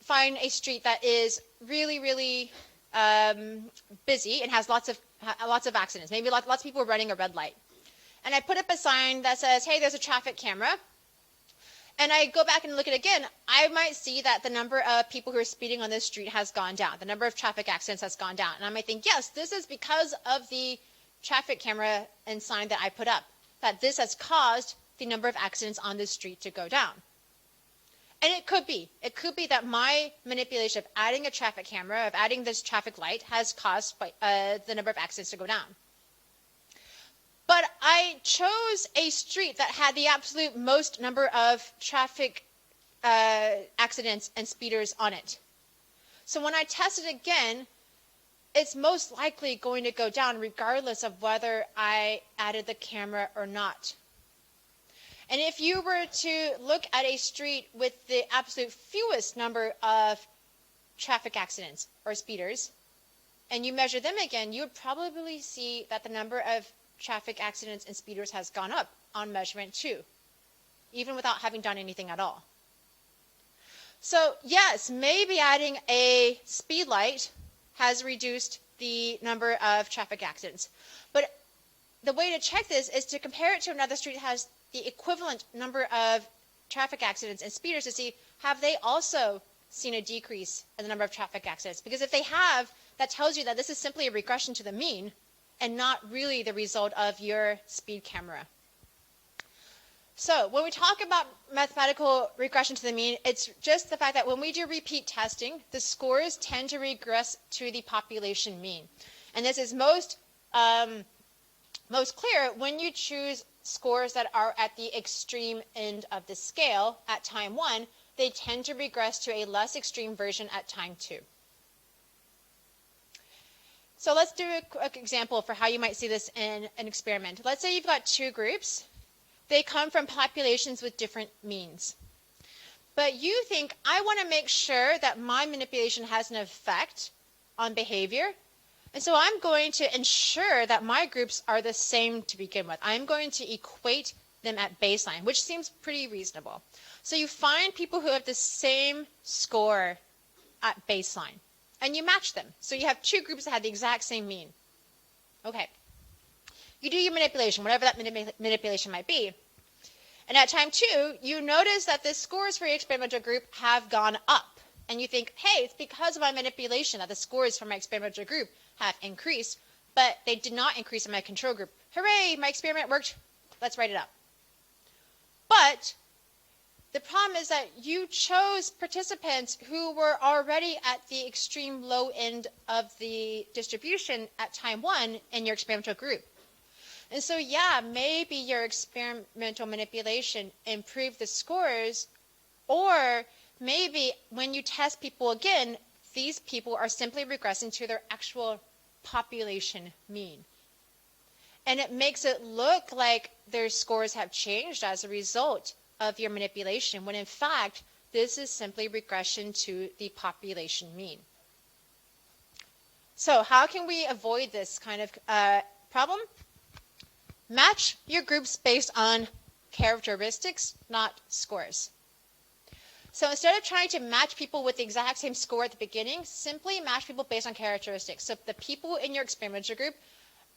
find a street that is really, really busy and has lots of accidents, maybe lots of people running a red light, and I put up a sign that says, hey, there's a traffic camera, and I go back and look at it again, I might see that the number of people who are speeding on this street has gone down. The number of traffic accidents has gone down. And I might think, yes, this is because of the traffic camera and sign that I put up, that this has caused the number of accidents on this street to go down. And it could be that my manipulation of adding a traffic camera, of adding this traffic light, has caused the number of accidents to go down. But I chose a street that had the absolute most number of traffic accidents and speeders on it. So when I test it again, it's most likely going to go down regardless of whether I added the camera or not. And if you were to look at a street with the absolute fewest number of traffic accidents or speeders, and you measure them again, you would probably see that the number of traffic accidents and speeders has gone up on measurement too, even without having done anything at all. So yes, maybe adding a speed light has reduced the number of traffic accidents. But the way to check this is to compare it to another street that has the equivalent number of traffic accidents and speeders to see, have they also seen a decrease in the number of traffic accidents? Because if they have, that tells you that this is simply a regression to the mean and not really the result of your speed camera. So when we talk about mathematical regression to the mean, it's just the fact that when we do repeat testing, the scores tend to regress to the population mean. And this is most clear when you choose scores that are at the extreme end of the scale at time 1, they tend to regress to a less extreme version at time 2. So let's do a quick example for how you might see this in an experiment. Let's say you've got 2 groups. They come from populations with different means. But you think, I want to make sure that my manipulation has an effect on behavior. And so I'm going to ensure that my groups are the same to begin with. I'm going to equate them at baseline, which seems pretty reasonable. So you find people who have the same score at baseline, and you match them. So you have 2 groups that have the exact same mean. Okay. You do your manipulation, whatever that manipulation might be. And at time 2, you notice that the scores for your experimental group have gone up. And you think, hey, it's because of my manipulation that the scores for my experimental group have increased, but they did not increase in my control group. Hooray, my experiment worked. Let's write it up. But the problem is that you chose participants who were already at the extreme low end of the distribution at time 1 in your experimental group. And so, yeah, maybe your experimental manipulation improved the scores Or maybe when you test people again, these people are simply regressing to their actual population mean. And it makes it look like their scores have changed as a result of your manipulation, when in fact, this is simply regression to the population mean. So how can we avoid this kind of problem? Match your groups based on characteristics, not scores. So instead of trying to match people with the exact same score at the beginning, simply match people based on characteristics. So the people in your experimental group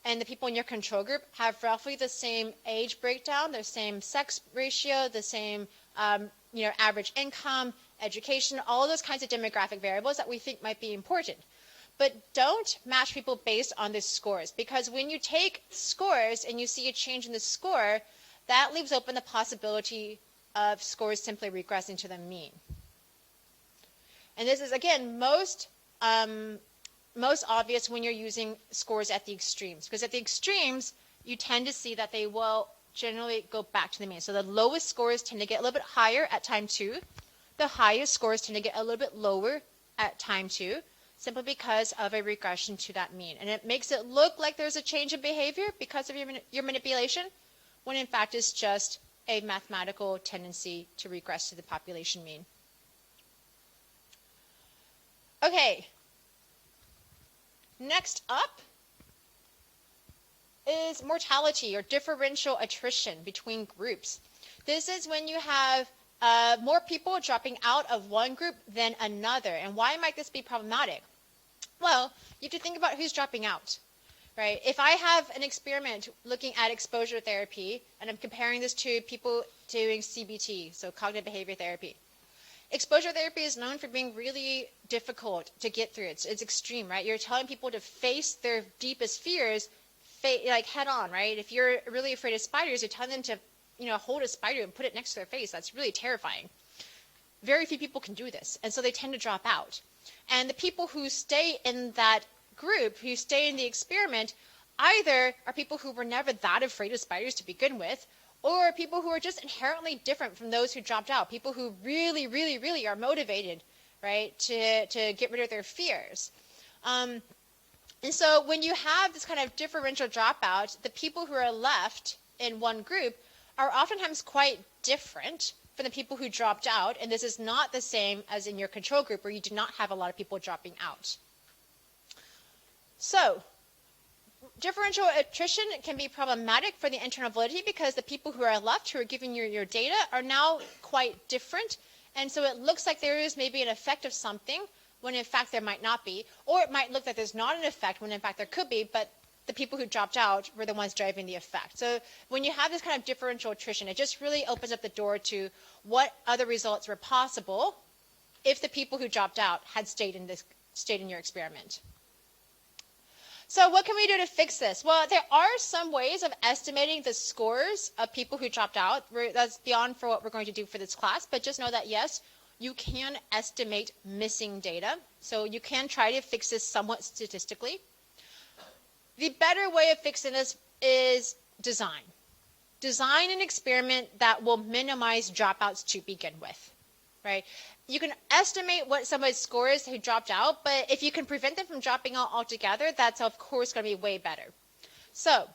and the people in your control group have roughly the same age breakdown, the same sex ratio, the same average income, education, all those kinds of demographic variables that we think might be important. But don't match people based on the scores, because when you take scores and you see a change in the score, that leaves open the possibility of scores simply regressing to the mean. And this is, again, most obvious when you're using scores at the extremes, because at the extremes, you tend to see that they will generally go back to the mean. So the lowest scores tend to get a little bit higher at time 2. The highest scores tend to get a little bit lower at time 2, simply because of a regression to that mean. And it makes it look like there's a change in behavior because of your manipulation, when in fact it's just a mathematical tendency to regress to the population mean. Okay. Next up is mortality, or differential attrition between groups. This is when you have more people dropping out of one group than another. And why might this be problematic? Well, you have to think about who's dropping out, right? If I have an experiment looking at exposure therapy, and I'm comparing this to people doing CBT, so cognitive behavior therapy. Exposure therapy is known for being really difficult to get through. It's extreme, right? You're telling people to face their deepest fears like head on, right? If you're really afraid of spiders, you're telling them to hold a spider and put it next to their face. That's really terrifying. Very few people can do this, and so they tend to drop out. And the people who stay in that group, who stay in the experiment, either are people who were never that afraid of spiders to begin with, or people who are just inherently different from those who dropped out, people who really, really, really are motivated, right, to get rid of their fears. And so when you have this kind of differential dropout, the people who are left in one group are oftentimes quite different from the people who dropped out, and this is not the same as in your control group, where you do not have a lot of people dropping out. So differential attrition can be problematic for the internal validity, because the people who are left, who are giving you your data, are now quite different, and so it looks like there is maybe an effect of something when in fact there might not be, or it might look like there's not an effect when in fact there could be, but the people who dropped out were the ones driving the effect. So when you have this kind of differential attrition, it just really opens up the door to what other results were possible if the people who dropped out had stayed in your experiment. So what can we do to fix this? Well, there are some ways of estimating the scores of people who dropped out. That's beyond for what we're going to do for this class, but just know that yes, you can estimate missing data. So you can try to fix this somewhat statistically. The better way of fixing this is design. Design an experiment that will minimize dropouts to begin with, right? You can estimate what somebody's score is who dropped out, but if you can prevent them from dropping out altogether, that's of course going to be way better. So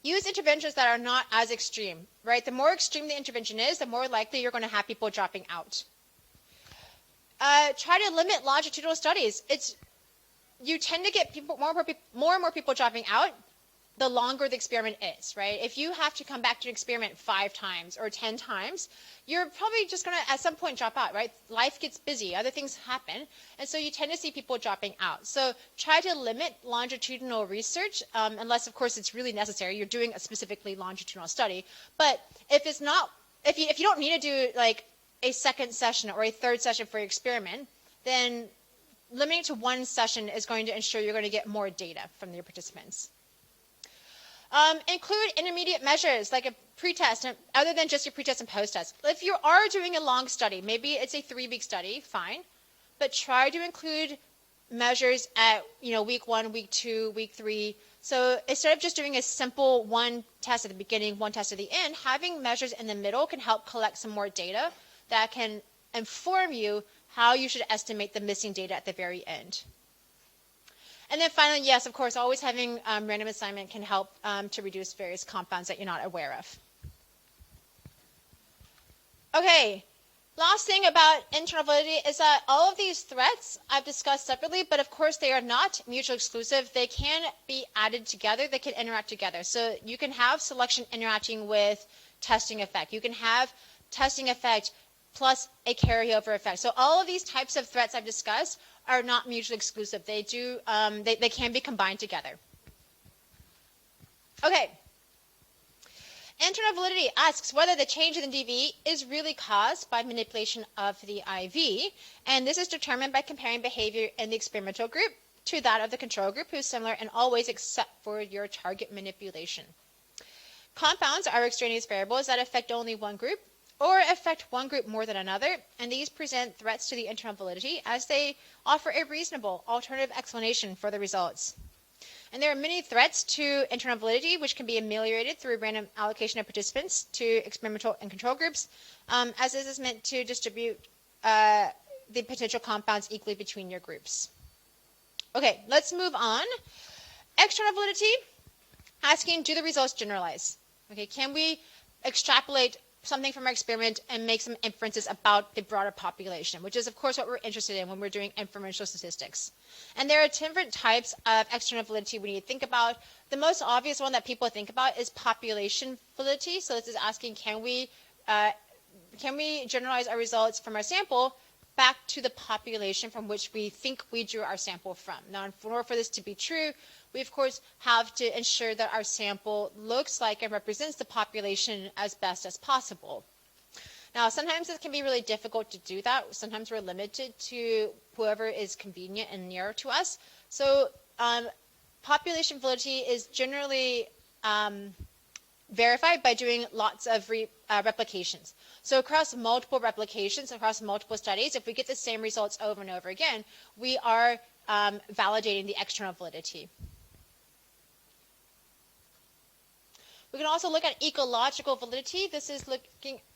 use interventions that are not as extreme, right? The more extreme the intervention is, the more likely you're going to have people dropping out. Try to limit longitudinal studies. You tend to get more and more people dropping out the longer the experiment is, right? If you have to come back to an experiment 5 times or 10 times, you're probably just going to at some point drop out, right? Life gets busy, other things happen, and so you tend to see people dropping out. So try to limit longitudinal research, unless of course it's really necessary. You're doing a specifically longitudinal study, but if it's not, if you don't need to do like a second session or a third session for your experiment, then limiting to 1 session is going to ensure you're going to get more data from your participants. Include intermediate measures like a pretest, other than just your pretest and post-test. If you are doing a long study, maybe it's a 3-week study, fine, but try to include measures at week 1, week 2, week 3. So instead of just doing a simple 1 test at the beginning, 1 test at the end, having measures in the middle can help collect some more data. that can inform you how you should estimate the missing data at the very end. And then finally, yes, of course, always having random assignment can help to reduce various compounds that you're not aware of. Okay, last thing about internal validity is that all of these threats I've discussed separately, but of course they are not mutually exclusive. They can be added together. They can interact together. So you can have selection interacting with testing effect. You can have testing effect plus a carryover effect. So all of these types of threats I've discussed are not mutually exclusive. They can be combined together. Okay. Internal validity asks whether the change in the DV is really caused by manipulation of the IV, and this is determined by comparing behavior in the experimental group to that of the control group, who's similar in all ways except for your target manipulation. Compounds are extraneous variables that affect only one group or affect one group more than another, and these present threats to the internal validity as they offer a reasonable alternative explanation for the results. And there are many threats to internal validity which can be ameliorated through random allocation of participants to experimental and control groups, as this is meant to distribute the potential compounds equally between your groups. Okay, let's move on. External validity, asking, do the results generalize? Okay, can we extrapolate something from our experiment and make some inferences about the broader population, which is, of course, what we're interested in when we're doing inferential statistics. And there are different types of external validity we need to think about. The most obvious one that people think about is population validity. So this is asking, can we generalize our results from our sample back to the population from which we think we drew our sample from? Now, in order for this to be true, we, of course, have to ensure that our sample looks like and represents the population as best as possible. Now, sometimes it can be really difficult to do that. Sometimes we're limited to whoever is convenient and near to us. So population validity is generally verified by doing lots of replications. So across multiple replications, across multiple studies, if we get the same results over and over again, we are validating the external validity. We can also look at ecological validity. This is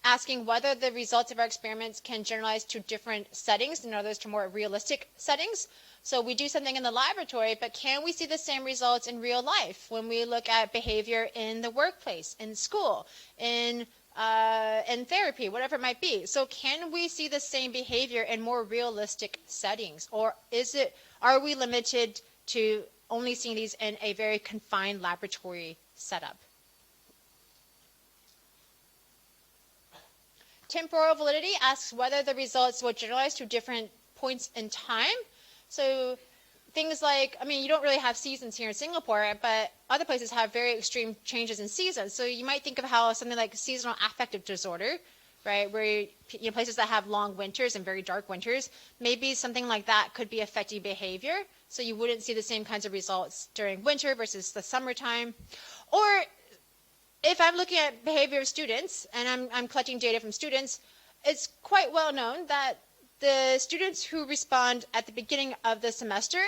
asking whether the results of our experiments can generalize to different settings, in other words, to more realistic settings. So we do something in the laboratory, but can we see the same results in real life when we look at behavior in the workplace, in school, in therapy, whatever it might be? So can we see the same behavior in more realistic settings, or are we limited to only seeing these in a very confined laboratory setup? Temporal validity asks whether the results will generalize to different points in time. So things like, you don't really have seasons here in Singapore, but other places have very extreme changes in seasons. So you might think of how something like seasonal affective disorder, right, where places that have long winters and very dark winters, maybe something like that could be affecting behavior. So you wouldn't see the same kinds of results during winter versus the summertime. Or if I'm looking at behavior of students and I'm collecting data from students, it's quite well known that the students who respond at the beginning of the semester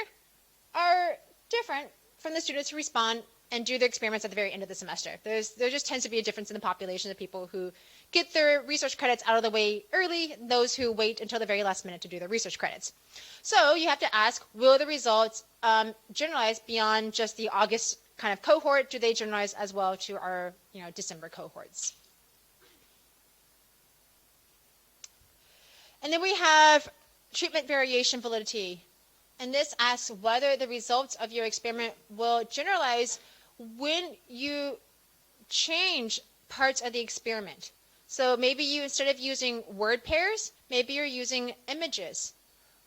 are different from the students who respond and do their experiments at the very end of the semester. There just tends to be a difference in the population of people who get their research credits out of the way early, and those who wait until the very last minute to do their research credits. So you have to ask, will the results generalize beyond just the August kind of cohort? Do they generalize as well to our December cohorts? And then we have treatment variation validity. And this asks whether the results of your experiment will generalize when you change parts of the experiment. So maybe you, instead of using word pairs, maybe you're using images.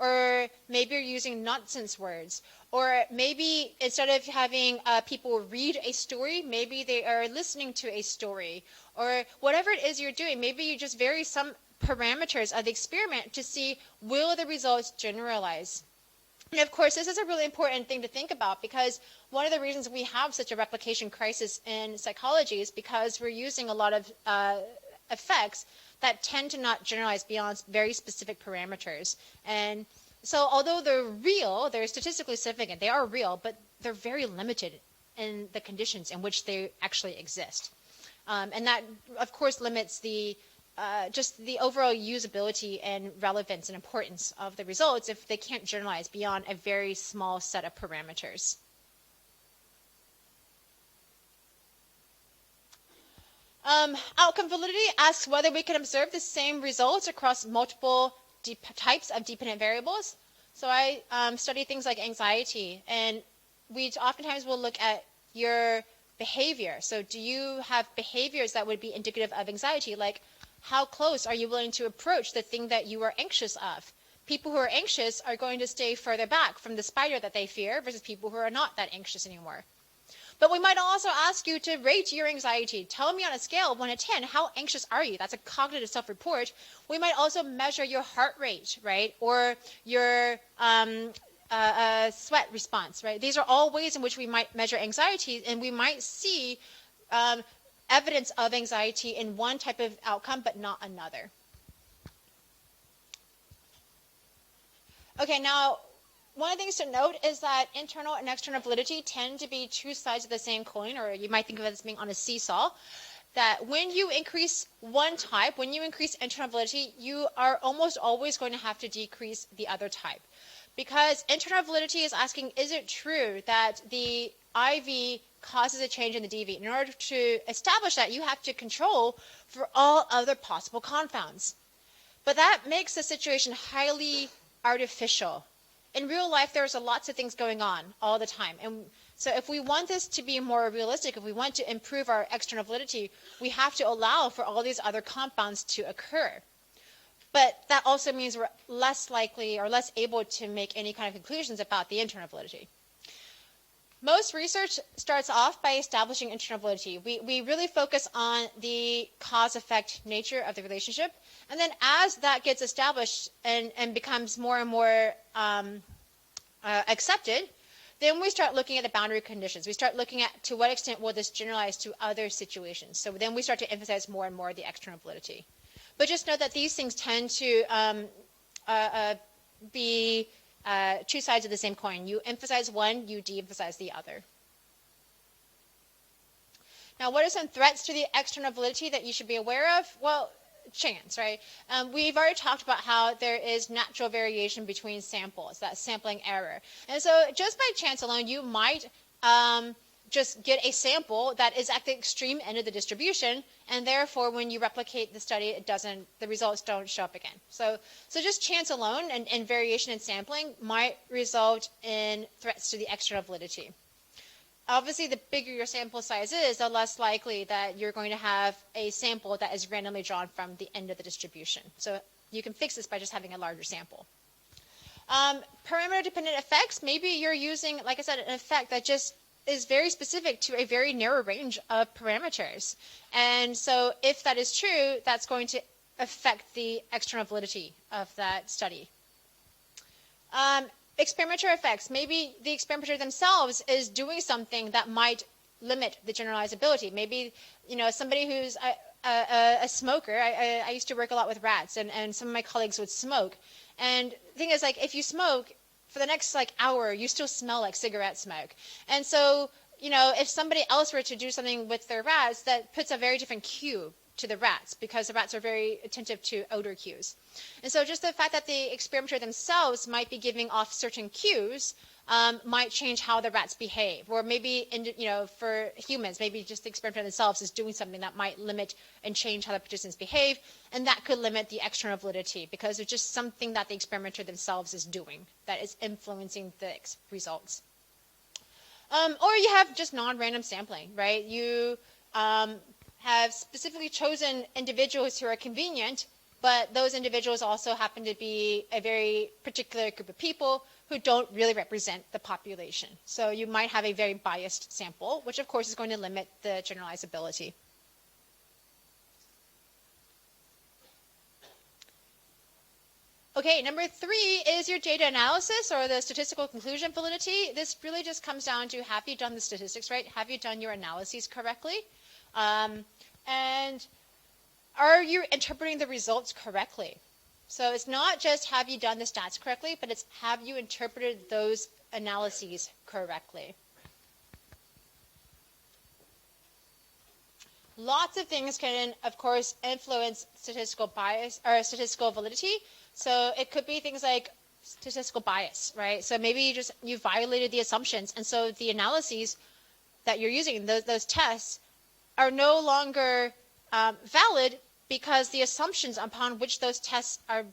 Or maybe you're using nonsense words. Or maybe instead of having people read a story, maybe they are listening to a story. Or whatever it is you're doing, maybe you just vary some parameters of the experiment to see, will the results generalize? And of course, this is a really important thing to think about, because one of the reasons we have such a replication crisis in psychology is because we're using a lot of effects that tend to not generalize beyond very specific parameters. And so although they're real, they're statistically significant, they are real, but they're very limited in the conditions in which they actually exist. And that, of course, limits the just the overall usability and relevance and importance of the results if they can't generalize beyond a very small set of parameters. Outcome validity asks whether we can observe the same results across multiple types of dependent variables. So I study things like anxiety, and we oftentimes will look at your behavior. So do you have behaviors that would be indicative of anxiety, like how close are you willing to approach the thing that you are anxious of? People who are anxious are going to stay further back from the spider that they fear versus people who are not that anxious anymore. But we might also ask you to rate your anxiety. Tell me on a scale of 1 to 10, how anxious are you? That's a cognitive self-report. We might also measure your heart rate, right? Or your sweat response, right? These are all ways in which we might measure anxiety, and we might see evidence of anxiety in one type of outcome, but not another. Okay, now, one of the things to note is that internal and external validity tend to be two sides of the same coin, or you might think of it as being on a seesaw. That when you increase one type, when you increase internal validity, you are almost always going to have to decrease the other type. Because internal validity is asking, is it true that the IV causes a change in the DV? In order to establish that, you have to control for all other possible confounds. But that makes the situation highly artificial. In real life, there's lots of things going on all the time. And so if we want this to be more realistic, if we want to improve our external validity, we have to allow for all these other compounds to occur. But that also means we're less likely or less able to make any kind of conclusions about the internal validity. Most research starts off by establishing internal validity. We really focus on the cause-effect nature of the relationship. And then as that gets established and becomes more and more accepted, then we start looking at the boundary conditions. We start looking at to what extent will this generalize to other situations. So then we start to emphasize more and more the external validity. But just know that these things tend to be two sides of the same coin. You emphasize one, you de-emphasize the other. Now, what are some threats to the external validity that you should be aware of? Well, chance, right? We've already talked about how there is natural variation between samples, that sampling error. And so just by chance alone, you might just get a sample that is at the extreme end of the distribution, and therefore when you replicate the study, the results don't show up again. So just chance alone and variation in sampling might result in threats to the external validity. Obviously, the bigger your sample size is, the less likely that you're going to have a sample that is randomly drawn from the end of the distribution. So you can fix this by just having a larger sample. Parameter-dependent effects, maybe you're using, like I said, an effect that just is very specific to a very narrow range of parameters. And so if that is true, that's going to affect the external validity of that study. Experimenter effects. Maybe the experimenter themselves is doing something that might limit the generalizability. Maybe, somebody who's a smoker. I used to work a lot with rats, and some of my colleagues would smoke. And the thing is, if you smoke, for the next hour, you still smell like cigarette smoke. And so, if somebody else were to do something with their rats, that puts a very different cue to the rats, because the rats are very attentive to odor cues. And so just the fact that the experimenter themselves might be giving off certain cues might change how the rats behave. Or maybe, for humans, maybe just the experimenter themselves is doing something that might limit and change how the participants behave, and that could limit the external validity because it's just something that the experimenter themselves is doing that is influencing the results. Or you have just non-random sampling, right? You have specifically chosen individuals who are convenient, but those individuals also happen to be a very particular group of people who don't really represent the population. So you might have a very biased sample, which of course is going to limit the generalizability. Okay, number 3 is your data analysis or the statistical conclusion validity. This really just comes down to, have you done the statistics right? Have you done your analyses correctly? And are you interpreting the results correctly? So it's not just have you done the stats correctly, but it's have you interpreted those analyses correctly. Lots of things can, of course, influence statistical bias or statistical validity. So it could be things like statistical bias, right? So maybe you violated the assumptions, and so the analyses that you're using, those tests, are no longer valid because the assumptions upon which those tests are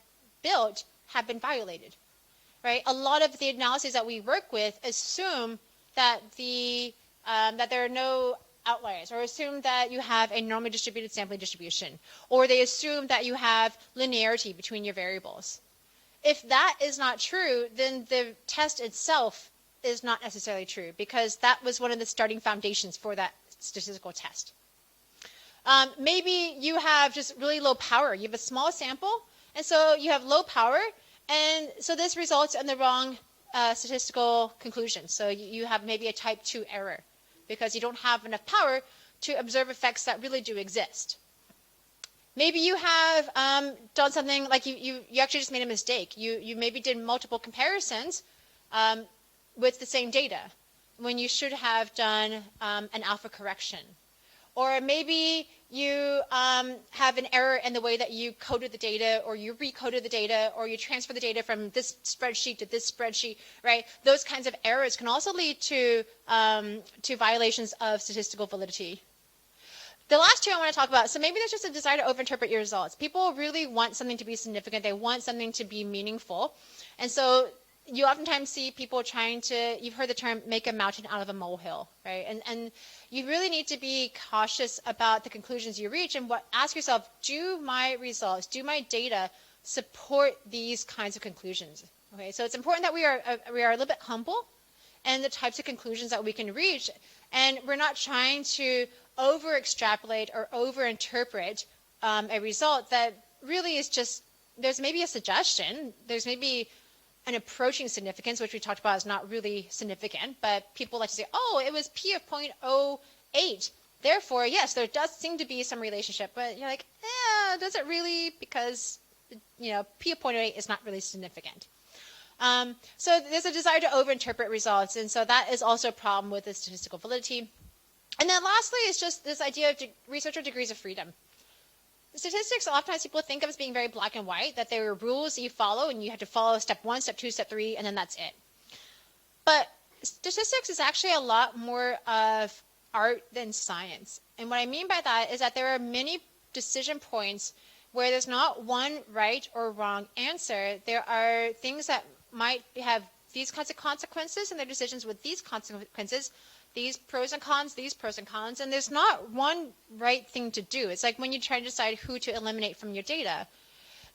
built have been violated, right? A lot of the analyses that we work with assume that that there are no outliers, or assume that you have a normally distributed sampling distribution, or they assume that you have linearity between your variables. If that is not true, then the test itself is not necessarily true, because that was one of the starting foundations for that statistical test. Maybe you have just really low power. You have a small sample, and so you have low power, and so this results in the wrong statistical conclusion. So you have maybe a type 2 error because you don't have enough power to observe effects that really do exist. Maybe you have done something like you actually just made a mistake. You maybe did multiple comparisons with the same data when you should have done an alpha correction. Or maybe you have an error in the way that you coded the data, or you recoded the data, or you transfer the data from this spreadsheet to this spreadsheet, right? Those kinds of errors can also lead to violations of statistical validity. The last two I want to talk about, so maybe there's just a desire to overinterpret your results. People really want something to be significant. They want something to be meaningful. And so you oftentimes see people trying to, you've heard the term, make a mountain out of a molehill, right? And you really need to be cautious about the conclusions you reach and ask yourself, do my results, do my data support these kinds of conclusions? Okay, so it's important that we are a little bit humble in the types of conclusions that we can reach, and we're not trying to over extrapolate or over interpret a result that really is just, there's maybe a suggestion, there's maybe an approaching significance, which we talked about is not really significant, but people like to say, oh, it was P of 0.08. Therefore, yes, there does seem to be some relationship, but you're like, does it really? Because, P of 0.08 is not really significant. So there's a desire to overinterpret results, and so that is also a problem with the statistical validity. And then lastly is just this idea of researcher degrees of freedom. Statistics, oftentimes people think of as being very black and white, that there are rules that you follow, and you have to follow step 1, step 2, step 3, and then that's it. But statistics is actually a lot more of art than science. And what I mean by that is that there are many decision points where there's not one right or wrong answer. There are things that might have these kinds of consequences, and their decisions with these consequences, these pros and cons, and there's not one right thing to do. It's like when you try to decide who to eliminate from your data.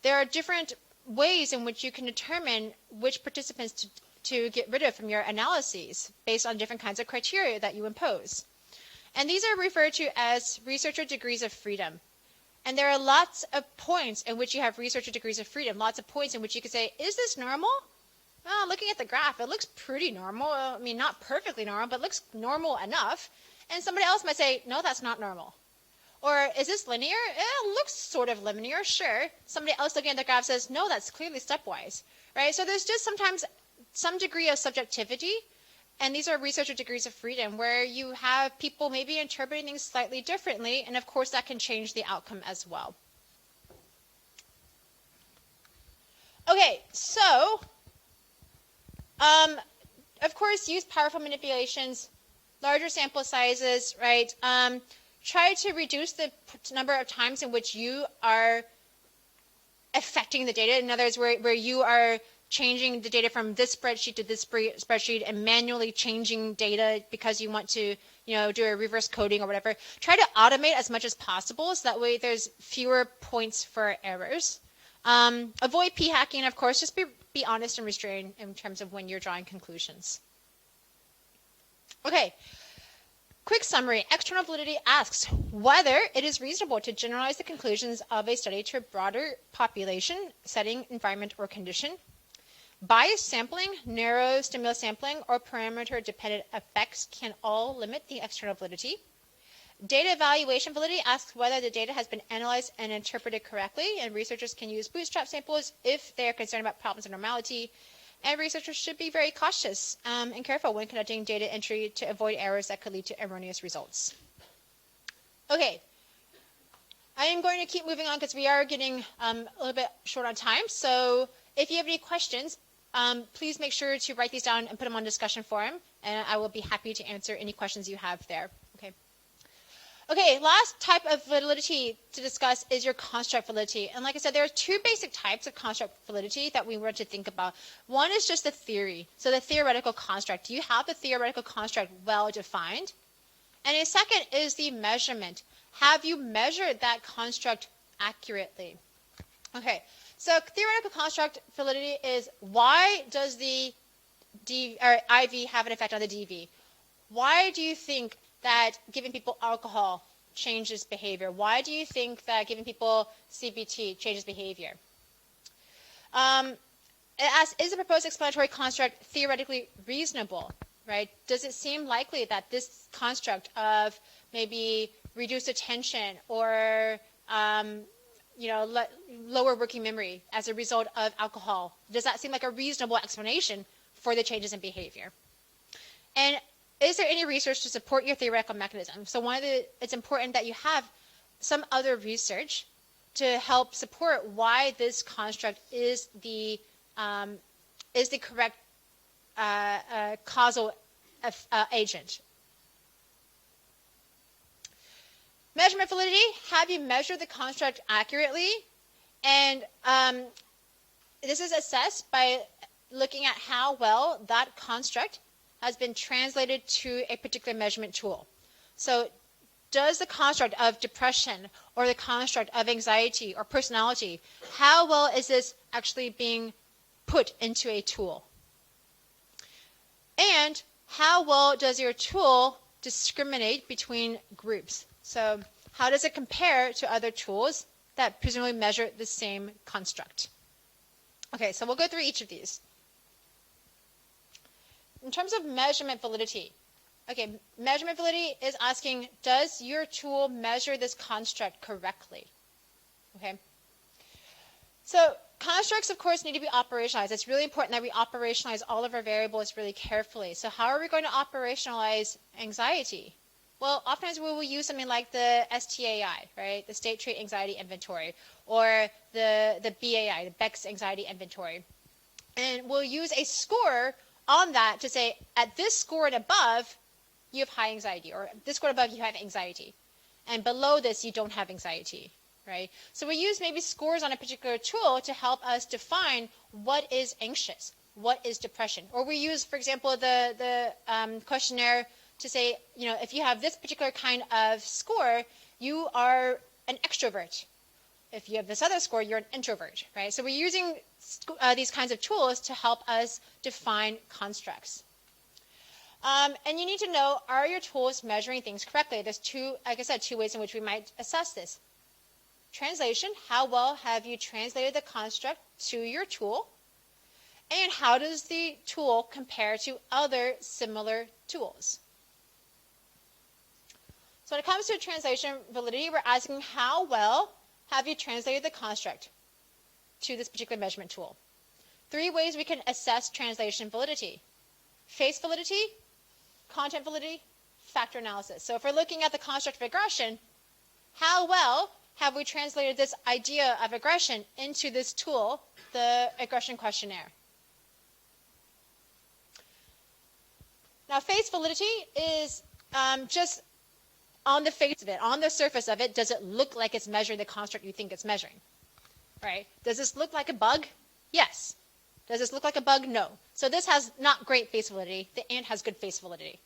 There are different ways in which you can determine which participants to get rid of from your analyses based on different kinds of criteria that you impose. And these are referred to as researcher degrees of freedom. And there are lots of points in which you have researcher degrees of freedom, lots of points in which you could say, is this normal? Well, looking at the graph, it looks pretty normal. I mean, not perfectly normal, but looks normal enough. And somebody else might say, no, that's not normal. Or is this linear? It looks sort of linear, sure. Somebody else looking at the graph says, no, that's clearly stepwise, right? So there's just sometimes some degree of subjectivity, and these are researcher degrees of freedom, where you have people maybe interpreting things slightly differently, and of course that can change the outcome as well. Okay, so of course, use powerful manipulations, larger sample sizes, right? Try to reduce the number of times in which you are affecting the data. In other words, where you are changing the data from this spreadsheet to this spreadsheet and manually changing data because you want to, do a reverse coding or whatever. Try to automate as much as possible so that way there's fewer points for errors. Avoid p-hacking, of course. Just be honest and restrained in terms of when you're drawing conclusions. Okay, quick summary. External validity asks whether it is reasonable to generalize the conclusions of a study to a broader population, setting, environment, or condition. Biased sampling, narrow stimulus sampling, or parameter-dependent effects can all limit the external validity. Data evaluation validity asks whether the data has been analyzed and interpreted correctly, and researchers can use bootstrap samples if they are concerned about problems of normality. And researchers should be very cautious and careful when conducting data entry to avoid errors that could lead to erroneous results. Okay, I am going to keep moving on because we are getting a little bit short on time. So if you have any questions, please make sure to write these down and put them on discussion forum, and I will be happy to answer any questions you have there. Okay. Okay, last type of validity to discuss is your construct validity. And like I said, there are two basic types of construct validity that we want to think about. One is just the theory, so the theoretical construct. Do you have the theoretical construct well defined? And a second is the measurement. Have you measured that construct accurately? Okay, so theoretical construct validity is, why does the IV have an effect on the DV? Why do you think that giving people alcohol changes behavior? Why do you think that giving people CBT changes behavior? It asks, is the proposed explanatory construct theoretically reasonable? Right? Does it seem likely that this construct of maybe reduced attention or lower working memory as a result of alcohol, does that seem like a reasonable explanation for the changes in behavior? And is there any research to support your theoretical mechanism? So it's important that you have some other research to help support why this construct is the correct causal agent. Measurement validity, have you measured the construct accurately? And this is assessed by looking at how well that construct has been translated to a particular measurement tool. So does the construct of depression or the construct of anxiety or personality, how well is this actually being put into a tool? And how well does your tool discriminate between groups? So how does it compare to other tools that presumably measure the same construct? Okay, so we'll go through each of these. In terms of measurement validity, okay, measurement validity is asking, does your tool measure this construct correctly? Okay. So constructs, of course, need to be operationalized. It's really important that we operationalize all of our variables really carefully. So how are we going to operationalize anxiety? Well, oftentimes we will use something like the STAI, right? The State Trait Anxiety Inventory, or the BAI, the Beck's Anxiety Inventory. And we'll use a score on that to say, at this score and above, you have high anxiety, or this score and above, you have anxiety. And below this, you don't have anxiety, right? So we use maybe scores on a particular tool to help us define what is anxious, what is depression. Or we use, for example, the questionnaire to say, if you have this particular kind of score, you are an extrovert. If you have this other score, you're an introvert, right? So we're using these kinds of tools to help us define constructs. And you need to know, are your tools measuring things correctly? There's like I said, two ways in which we might assess this. Translation, how well have you translated the construct to your tool? And how does the tool compare to other similar tools? So when it comes to translation validity, we're asking, how well have you translated the construct to this particular measurement tool? 3 ways we can assess translation validity: face validity, content validity, factor analysis. So if we're looking at the construct of aggression, how well have we translated this idea of aggression into this tool, the aggression questionnaire? Now, face validity is just on the face of it, on the surface of it, does it look like it's measuring the construct you think it's measuring? Right? Does this look like a bug? Yes. Does this look like a bug? No. So this has not great face validity. The ant has good face validity.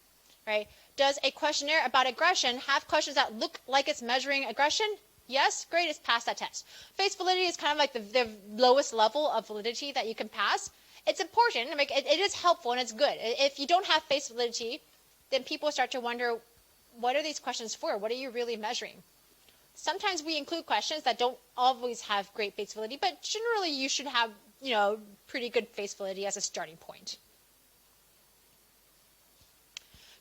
Right? Does a questionnaire about aggression have questions that look like it's measuring aggression? Yes. Great. It's passed that test. Face validity is kind of like the lowest level of validity that you can pass. It's important. It is helpful and it's good. If you don't have face validity, then people start to wonder, what are these questions for? What are you really measuring? Sometimes we include questions that don't always have great face validity, but generally you should have, pretty good face validity as a starting point.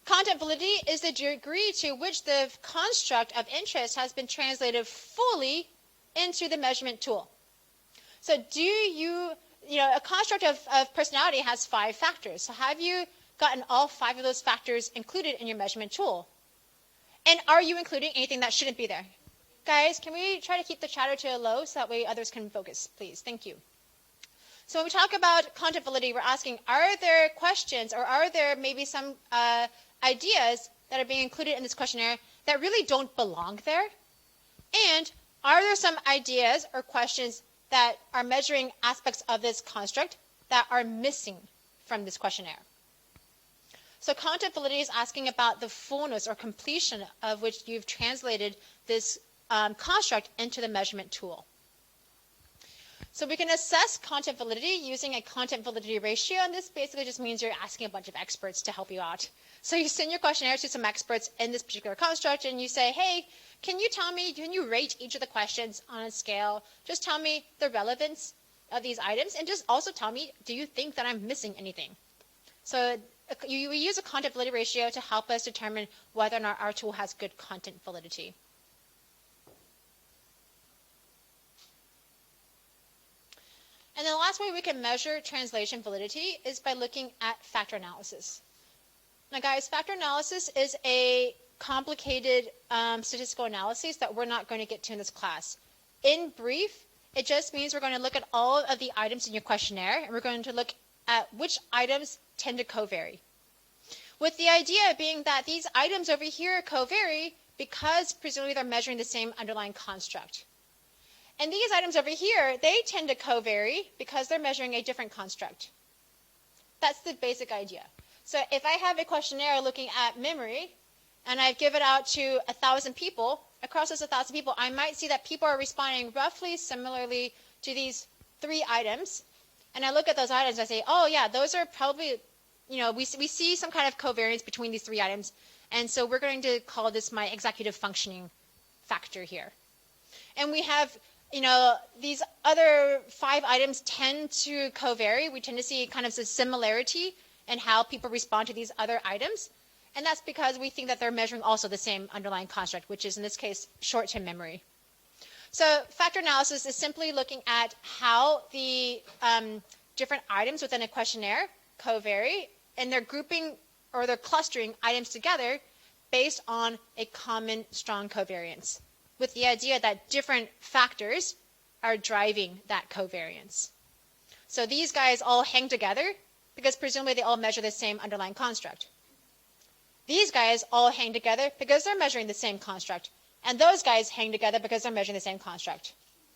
Content validity is the degree to which the construct of interest has been translated fully into the measurement tool. So a construct of personality has 5 factors. So have you gotten all 5 of those factors included in your measurement tool? And are you including anything that shouldn't be there? Guys, can we try to keep the chatter to a low so that way others can focus, please? Thank you. So when we talk about content validity, we're asking, are there questions or are there maybe some ideas that are being included in this questionnaire that really don't belong there? And are there some ideas or questions that are measuring aspects of this construct that are missing from this questionnaire? So content validity is asking about the fullness or completion of which you've translated this construct into the measurement tool. So we can assess content validity using a content validity ratio, and this basically just means you're asking a bunch of experts to help you out. So you send your questionnaire to some experts in this particular construct, and you say, hey, can you rate each of the questions on a scale? Just tell me the relevance of these items, and just also tell me, do you think that I'm missing anything? So we use a content validity ratio to help us determine whether or not our tool has good content validity. And the last way we can measure translation validity is by looking at factor analysis. Now guys, factor analysis is a complicated statistical analysis that we're not going to get to in this class. In brief, it just means we're going to look at all of the items in your questionnaire, and we're going to look at which items tend to covary. With the idea being that these items over here covary because presumably they're measuring the same underlying construct. And these items over here, they tend to covary because they're measuring a different construct. That's the basic idea. So if I have a questionnaire looking at memory, and I give it out to 1,000 people, across those 1,000 people, I might see that people are responding roughly similarly to these 3 items. And I look at those items, I say, oh yeah, those are probably, we see some kind of covariance between these 3 items. And so we're going to call this my executive functioning factor here. And we have these other 5 items tend to covary. We tend to see kind of a similarity in how people respond to these other items. And that's because we think that they're measuring also the same underlying construct, which is in this case short-term memory. So factor analysis is simply looking at how the different items within a questionnaire covary, and they're grouping or they're clustering items together based on a common strong covariance, with the idea that different factors are driving that covariance. So these guys all hang together because presumably they all measure the same underlying construct. These guys all hang together because they're measuring the same construct. And those guys hang together because they're measuring the same construct.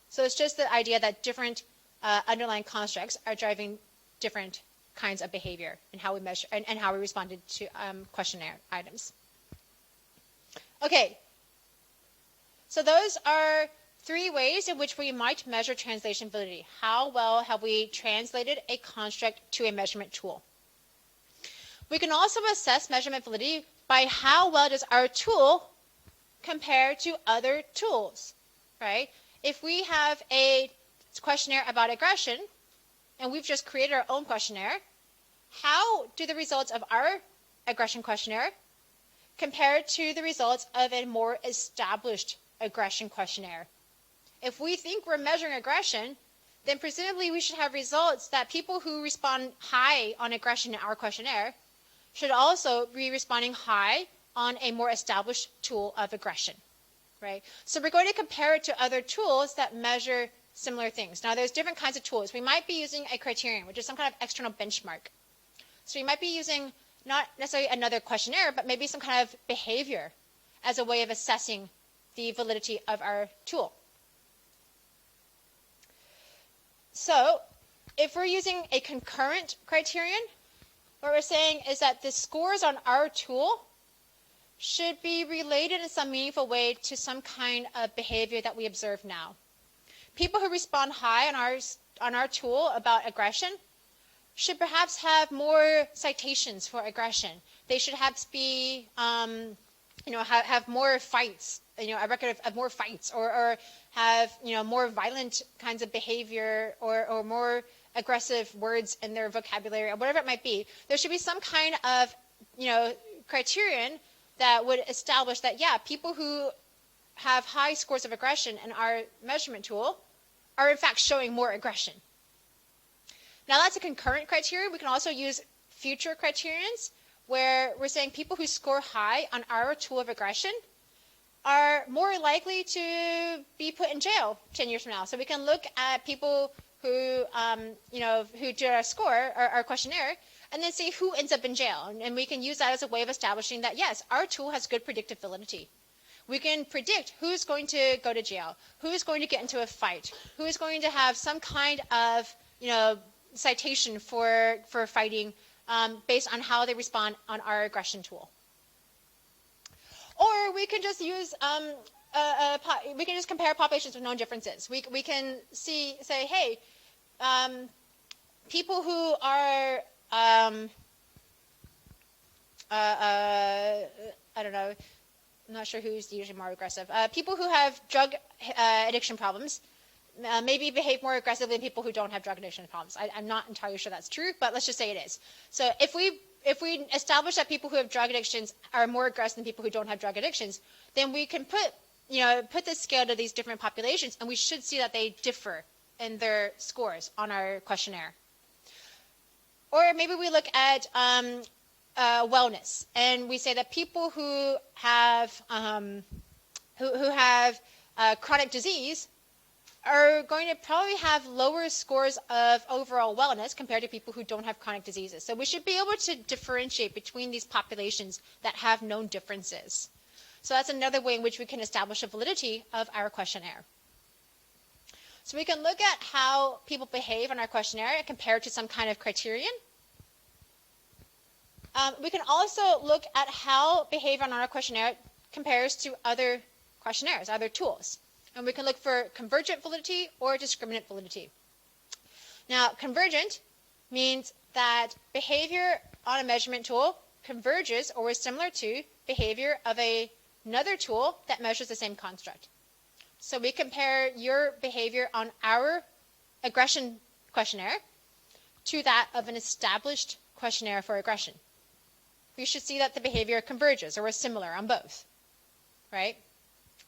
So it's just the idea that different underlying constructs are driving different kinds of behavior and how we measure and how we responded to questionnaire items. Okay. So those are 3 ways in which we might measure translation validity. How well have we translated a construct to a measurement tool? We can also assess measurement validity by how well does our tool compare to other tools, right? If we have a questionnaire about aggression, and we've just created our own questionnaire, how do the results of our aggression questionnaire compare to the results of a more established aggression questionnaire? If we think we're measuring aggression, then presumably we should have results that people who respond high on aggression in our questionnaire should also be responding high on a more established tool of aggression, right? So we're going to compare it to other tools that measure similar things. Now, there's different kinds of tools. We might be using a criterion, which is some kind of external benchmark. So we might be using not necessarily another questionnaire, but maybe some kind of behavior as a way of assessing the validity of our tool. So if we're using a concurrent criterion, what we're saying is that the scores on our tool should be related in some meaningful way to some kind of behavior that we observe now. People who respond high on our tool about aggression should perhaps have more citations for aggression. They should have have more fights, a record of more fights, or have more violent kinds of behavior, or more aggressive words in their vocabulary, or whatever it might be. There should be some kind of criterion that would establish that, yeah, people who have high scores of aggression in our measurement tool are in fact showing more aggression. Now that's a concurrent criteria. We can also use future criterions where we're saying people who score high on our tool of aggression are are more likely to be put in jail 10 years from now. So we can look at people who, who did our score, our questionnaire, and then see who ends up in jail. And we can use that as a way of establishing that, yes, our tool has good predictive validity. We can predict who's going to go to jail, who's going to get into a fight, who is going to have some kind of, citation for fighting based on how they respond on our aggression tool. Or we can just use we can just compare populations with known differences. We can say, hey, people who are I don't know, I'm not sure who's usually more aggressive. People who have drug addiction problems maybe behave more aggressively than people who don't have drug addiction problems. I'm not entirely sure that's true, but let's just say it is. So if we establish that people who have drug addictions are more aggressive than people who don't have drug addictions, then we can put this scale to these different populations, and we should see that they differ in their scores on our questionnaire. Or maybe we look at wellness, and we say that people who have chronic disease are going to probably have lower scores of overall wellness compared to people who don't have chronic diseases. So we should be able to differentiate between these populations that have known differences. So that's another way in which we can establish the validity of our questionnaire. So we can look at how people behave on our questionnaire compared to some kind of criterion. We can also look at how behavior on our questionnaire compares to other questionnaires, other tools. And we can look for convergent validity or discriminant validity. Now, convergent means that behavior on a measurement tool converges or is similar to behavior of another tool that measures the same construct. So we compare your behavior on our aggression questionnaire to that of an established questionnaire for aggression. We should see that the behavior converges or is similar on both, right?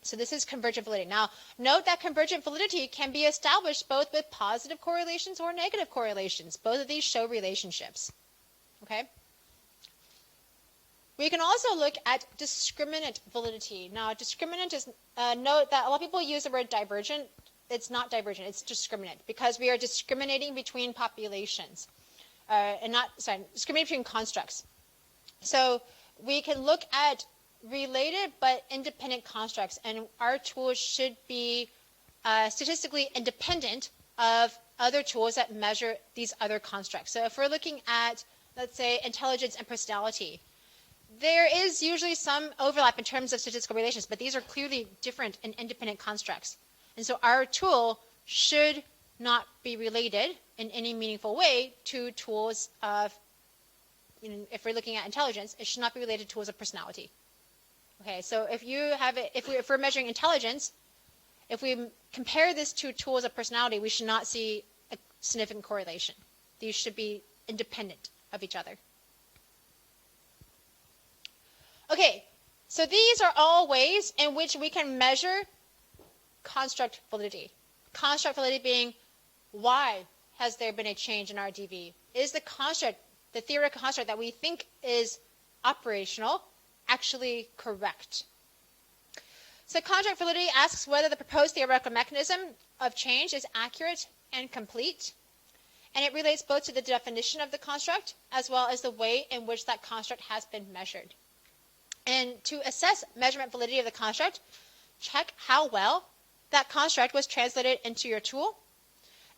So this is convergent validity. Now, note that convergent validity can be established both with positive correlations or negative correlations. Both of these show relationships, okay? We can also look at discriminant validity. Now, discriminant is, note that a lot of people use the word divergent. It's not divergent, it's discriminant, because we are discriminating between populations, discriminating between constructs. So we can look at related but independent constructs, and our tools should be statistically independent of other tools that measure these other constructs. So if we're looking at, let's say, intelligence and personality, there is usually some overlap in terms of statistical relations, but these are clearly different and independent constructs. And so our tool should not be related in any meaningful way to tools of, if we're looking at intelligence, it should not be related to tools of personality. Okay, so if we're measuring intelligence, if we compare this to tools of personality, we should not see a significant correlation. These should be independent of each other. Okay, so these are all ways in which we can measure construct validity. Construct validity being, why has there been a change in our DV? Is the construct, the theoretical construct that we think is operational, actually correct? So construct validity asks whether the proposed theoretical mechanism of change is accurate and complete, and it relates both to the definition of the construct as well as the way in which that construct has been measured. And to assess measurement validity of the construct, check how well that construct was translated into your tool,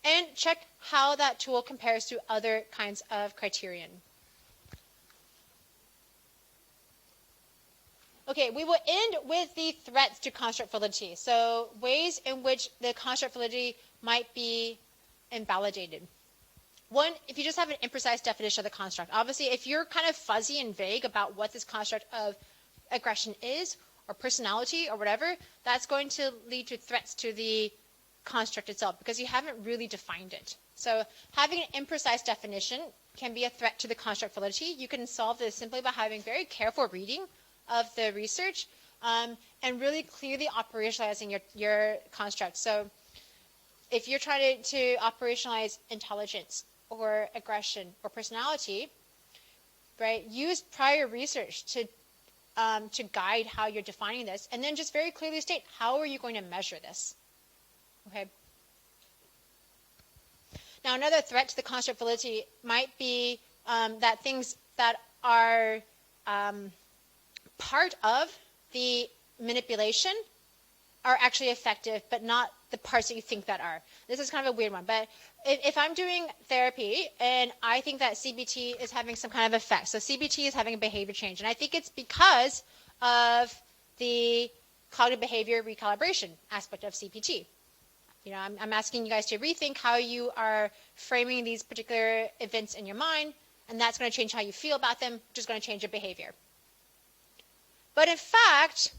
and check how that tool compares to other kinds of criterion. Okay, we will end with the threats to construct validity. So ways in which the construct validity might be invalidated. One, if you just have an imprecise definition of the construct. Obviously, if you're kind of fuzzy and vague about what this construct of aggression is, or personality, or whatever, that's going to lead to threats to the construct itself, because you haven't really defined it. So having an imprecise definition can be a threat to the construct validity. You can solve this simply by having very careful reading of the research and really clearly operationalizing your construct. So if you're trying to operationalize intelligence or aggression or personality, right, use prior research to to guide how you're defining this, and then just very clearly state how are you going to measure this. Okay. Now, another threat to the construct validity might be that things that are part of the manipulation are actually effective, but not the parts that you think that are. This is kind of a weird one, but if I'm doing therapy and I think that CBT is having some kind of effect, so CBT is having a behavior change, and I think it's because of the cognitive behavior recalibration aspect of CBT. You know, I'm asking you guys to rethink how you are framing these particular events in your mind, and that's going to change how you feel about them, which is going to change your behavior. But in fact,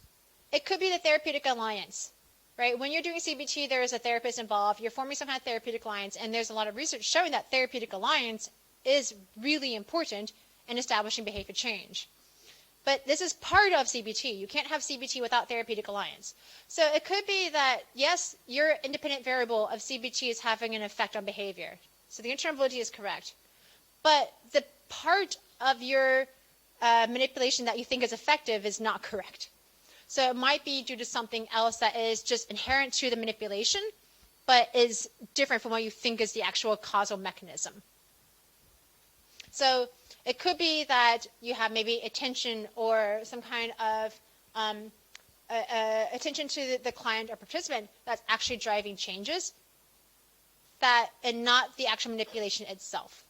it could be the therapeutic alliance, right? When you're doing CBT, there is a therapist involved. You're forming some kind of therapeutic alliance, and there's a lot of research showing that therapeutic alliance is really important in establishing behavior change. But this is part of CBT. You can't have CBT without therapeutic alliance. So it could be that, yes, your independent variable of CBT is having an effect on behavior. So the internal validity is correct. But the part of your manipulation that you think is effective is not correct. So it might be due to something else that is just inherent to the manipulation, but is different from what you think is the actual causal mechanism. So it could be that you have maybe attention or some kind of attention to the client or participant that's actually driving changes, and not the actual manipulation itself.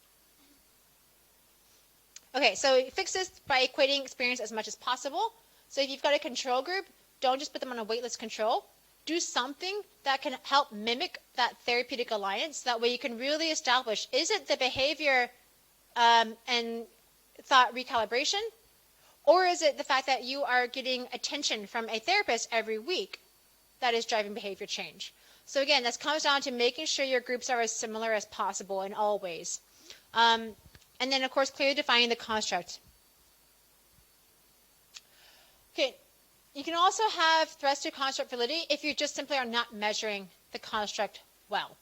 Okay, so fix this by equating experience as much as possible. So if you've got a control group, don't just put them on a waitlist control. Do something that can help mimic that therapeutic alliance. That way you can really establish, is it the behavior and thought recalibration, or is it the fact that you are getting attention from a therapist every week that is driving behavior change? So again, this comes down to making sure your groups are as similar as possible in all ways. And then, of course, clearly defining the construct. Okay, you can also have threats to construct validity if you just simply are not measuring the construct well,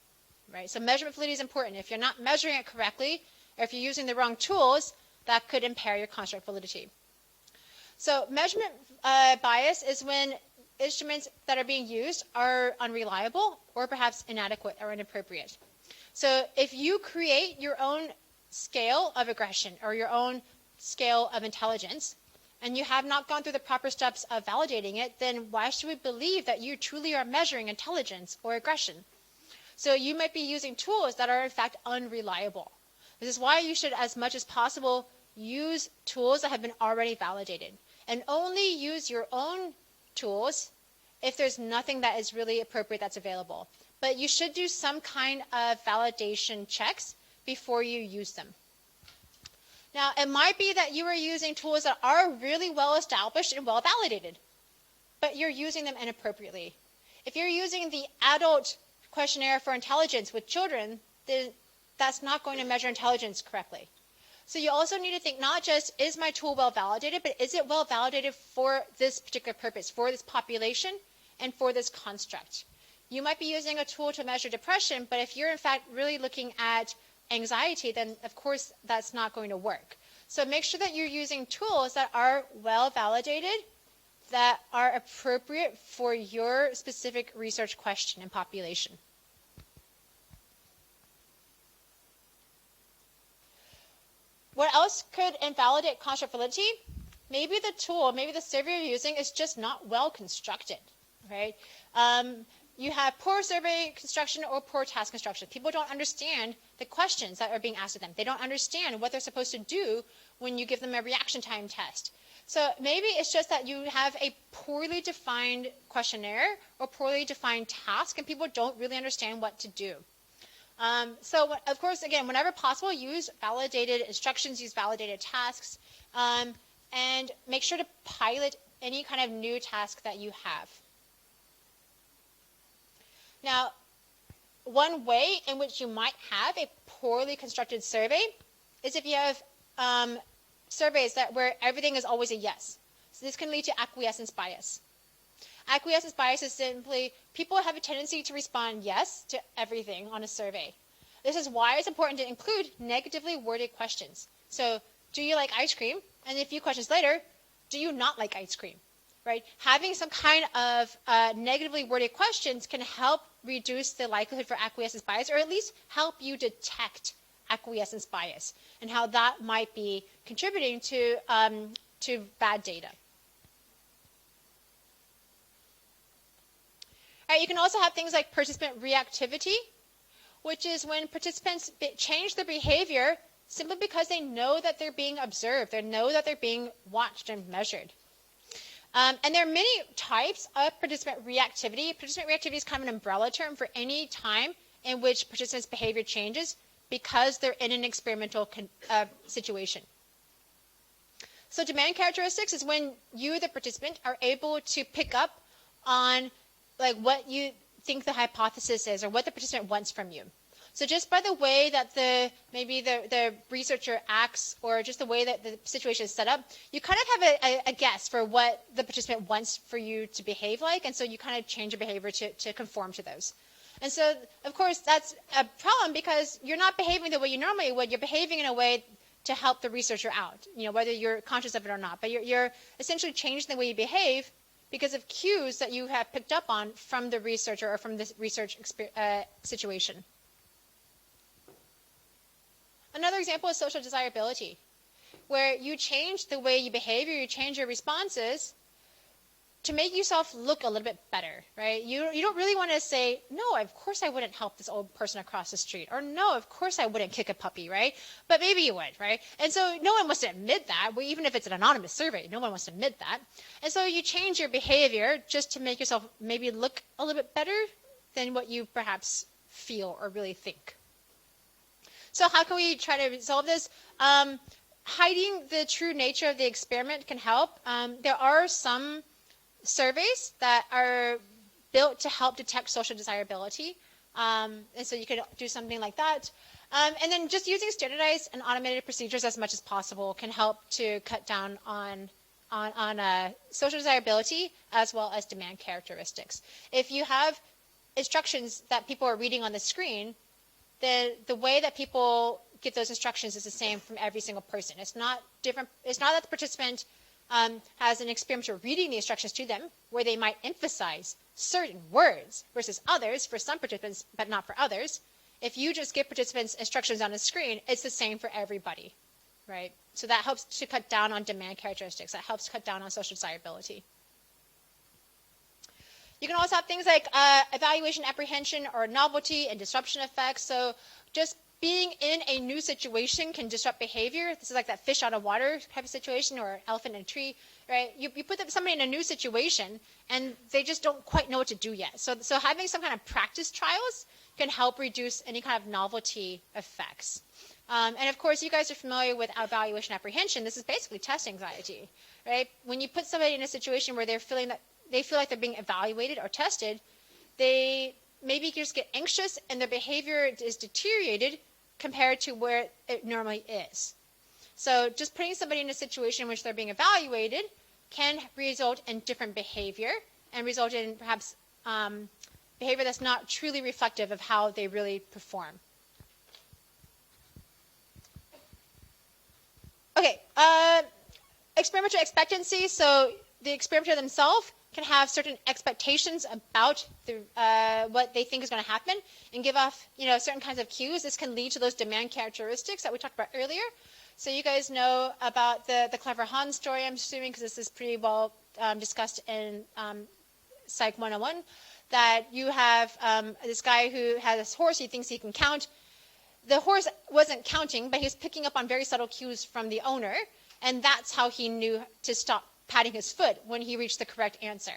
right? So measurement validity is important. If you're not measuring it correctly, or if you're using the wrong tools, that could impair your construct validity. So measurement bias is when instruments that are being used are unreliable or perhaps inadequate or inappropriate. So if you create your own scale of aggression or your own scale of intelligence, and you have not gone through the proper steps of validating it, then why should we believe that you truly are measuring intelligence or aggression? So you might be using tools that are in fact unreliable. This is why you should, as much as possible, use tools that have been already validated, and only use your own tools if there's nothing that is really appropriate that's available. But you should do some kind of validation checks before you use them. Now, it might be that you are using tools that are really well established and well validated, but you're using them inappropriately. If you're using the adult questionnaire for intelligence with children, then that's not going to measure intelligence correctly. So you also need to think not just, is my tool well validated, but is it well validated for this particular purpose, for this population, and for this construct? You might be using a tool to measure depression, but if you're in fact really looking at anxiety, then of course that's not going to work. So make sure that you're using tools that are well validated, that are appropriate for your specific research question and population. What else could invalidate construct validity? Maybe the tool, maybe the survey you're using is just not well constructed, right? You have poor survey construction or poor task construction. People don't understand the questions that are being asked of them. They don't understand what they're supposed to do when you give them a reaction time test. So maybe it's just that you have a poorly defined questionnaire or poorly defined task, and people don't really understand what to do. So, of course, again, whenever possible, use validated instructions, use validated tasks, and make sure to pilot any kind of new task that you have. Now, one way in which you might have a poorly constructed survey is if you have surveys where everything is always a yes. So this can lead to acquiescence bias. Acquiescence bias is simply people have a tendency to respond yes to everything on a survey. This is why it's important to include negatively worded questions. So, do you like ice cream? And a few questions later, do you not like ice cream? Right? Having some kind of negatively worded questions can help reduce the likelihood for acquiescence bias, or at least help you detect acquiescence bias and how that might be contributing to bad data. All right, you can also have things like participant reactivity, which is when participants change their behavior simply because they know that they're being observed. They know that they're being watched and measured. And there are many types of participant reactivity. Participant reactivity is kind of an umbrella term for any time in which participants' behavior changes because they're in an experimental situation. So demand characteristics is when you, the participant, are able to pick up on like what you think the hypothesis is or what the participant wants from you. So just by the way that maybe the researcher acts, or just the way that the situation is set up, you kind of have a guess for what the participant wants for you to behave like, and so you kind of change your behavior to conform to those. And so, of course, that's a problem because you're not behaving the way you normally would. You're behaving in a way to help the researcher out, whether you're conscious of it or not. But you're essentially changing the way you behave because of cues that you have picked up on from the researcher or from this research situation. Another example is social desirability, where you change the way you behave, or you change your responses to make yourself look a little bit better, right? You don't really want to say, no, of course I wouldn't help this old person across the street, or no, of course I wouldn't kick a puppy, right? But maybe you would, right? And so no one wants to admit that, even if it's an anonymous survey, no one wants to admit that. And so you change your behavior just to make yourself maybe look a little bit better than what you perhaps feel or really think. So how can we try to resolve this? Hiding the true nature of the experiment can help. There are some surveys that are built to help detect social desirability. And so you could do something like that. And then just using standardized and automated procedures as much as possible can help to cut down on social desirability as well as demand characteristics. If you have instructions that people are reading on the screen, the way that people get those instructions is the same from every single person. It's not different. It's not that the participant has an experimenter reading the instructions to them, where they might emphasize certain words versus others for some participants, but not for others. If you just give participants instructions on the screen, it's the same for everybody, right? So that helps to cut down on demand characteristics. That helps cut down on social desirability. You can also have things like evaluation apprehension or novelty and disruption effects. So just being in a new situation can disrupt behavior. This is like that fish out of water type of situation, or elephant in a tree, right? You put somebody in a new situation and they just don't quite know what to do yet. So having some kind of practice trials can help reduce any kind of novelty effects. And of course, you guys are familiar with evaluation apprehension. This is basically test anxiety, right? When you put somebody in a situation where they feel like they're being evaluated or tested, they maybe just get anxious and their behavior is deteriorated compared to where it normally is. So just putting somebody in a situation in which they're being evaluated can result in different behavior and result in perhaps behavior that's not truly reflective of how they really perform. Okay, experimenter expectancy. So the experimenter themselves can have certain expectations about what they think is going to happen and give off certain kinds of cues. This can lead to those demand characteristics that we talked about earlier. So you guys know about the clever Hans story, I'm assuming, because this is pretty well discussed in Psych 101, that you have this guy who has this horse he thinks he can count. The horse wasn't counting, but he was picking up on very subtle cues from the owner, and that's how he knew to stop patting his foot when he reached the correct answer.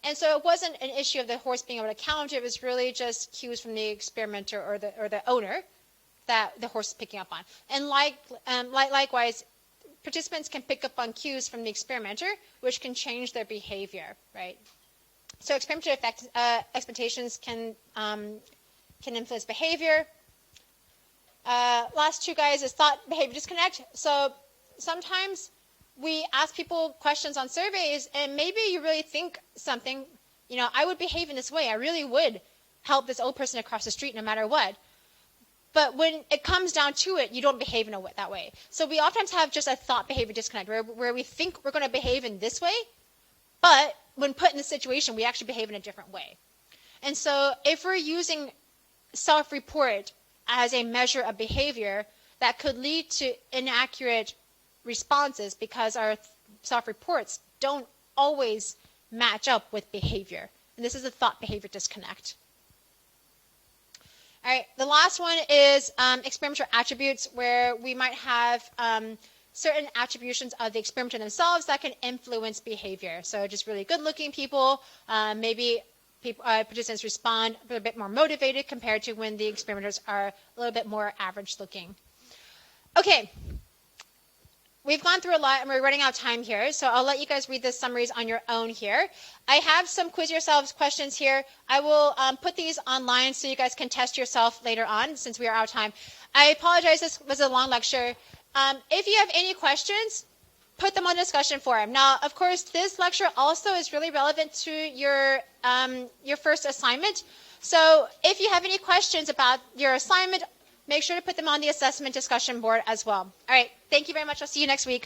And so it wasn't an issue of the horse being able to count. It was really just cues from the experimenter or the owner that the horse is picking up on. And likewise, participants can pick up on cues from the experimenter, which can change their behavior, right? So experimenter expectations can influence behavior. Last two guys is thought behavior disconnect. So sometimes we ask people questions on surveys, and maybe you really think something, I would behave in this way. I really would help this old person across the street no matter what. But when it comes down to it, you don't behave in that way. So we oftentimes have just a thought behavior disconnect where we think we're going to behave in this way, but when put in the situation, we actually behave in a different way. And so if we're using self-report as a measure of behavior, that could lead to inaccurate responses because our self-reports don't always match up with behavior. And this is a thought behavior disconnect. All right, the last one is experimenter attributes, where we might have certain attributions of the experimenter themselves that can influence behavior. So just really good-looking people, maybe participants respond a bit more motivated compared to when the experimenters are a little bit more average-looking. Okay, we've gone through a lot, and we're running out of time here, so I'll let you guys read the summaries on your own here. I have some quiz yourselves questions here. I will put these online so you guys can test yourself later on, since we are out of time. I apologize, this was a long lecture. If you have any questions, put them on the discussion forum. Now, of course, this lecture also is really relevant to your first assignment. So if you have any questions about your assignment, make sure to put them on the assessment discussion board as well. All right, thank you very much. I'll see you next week.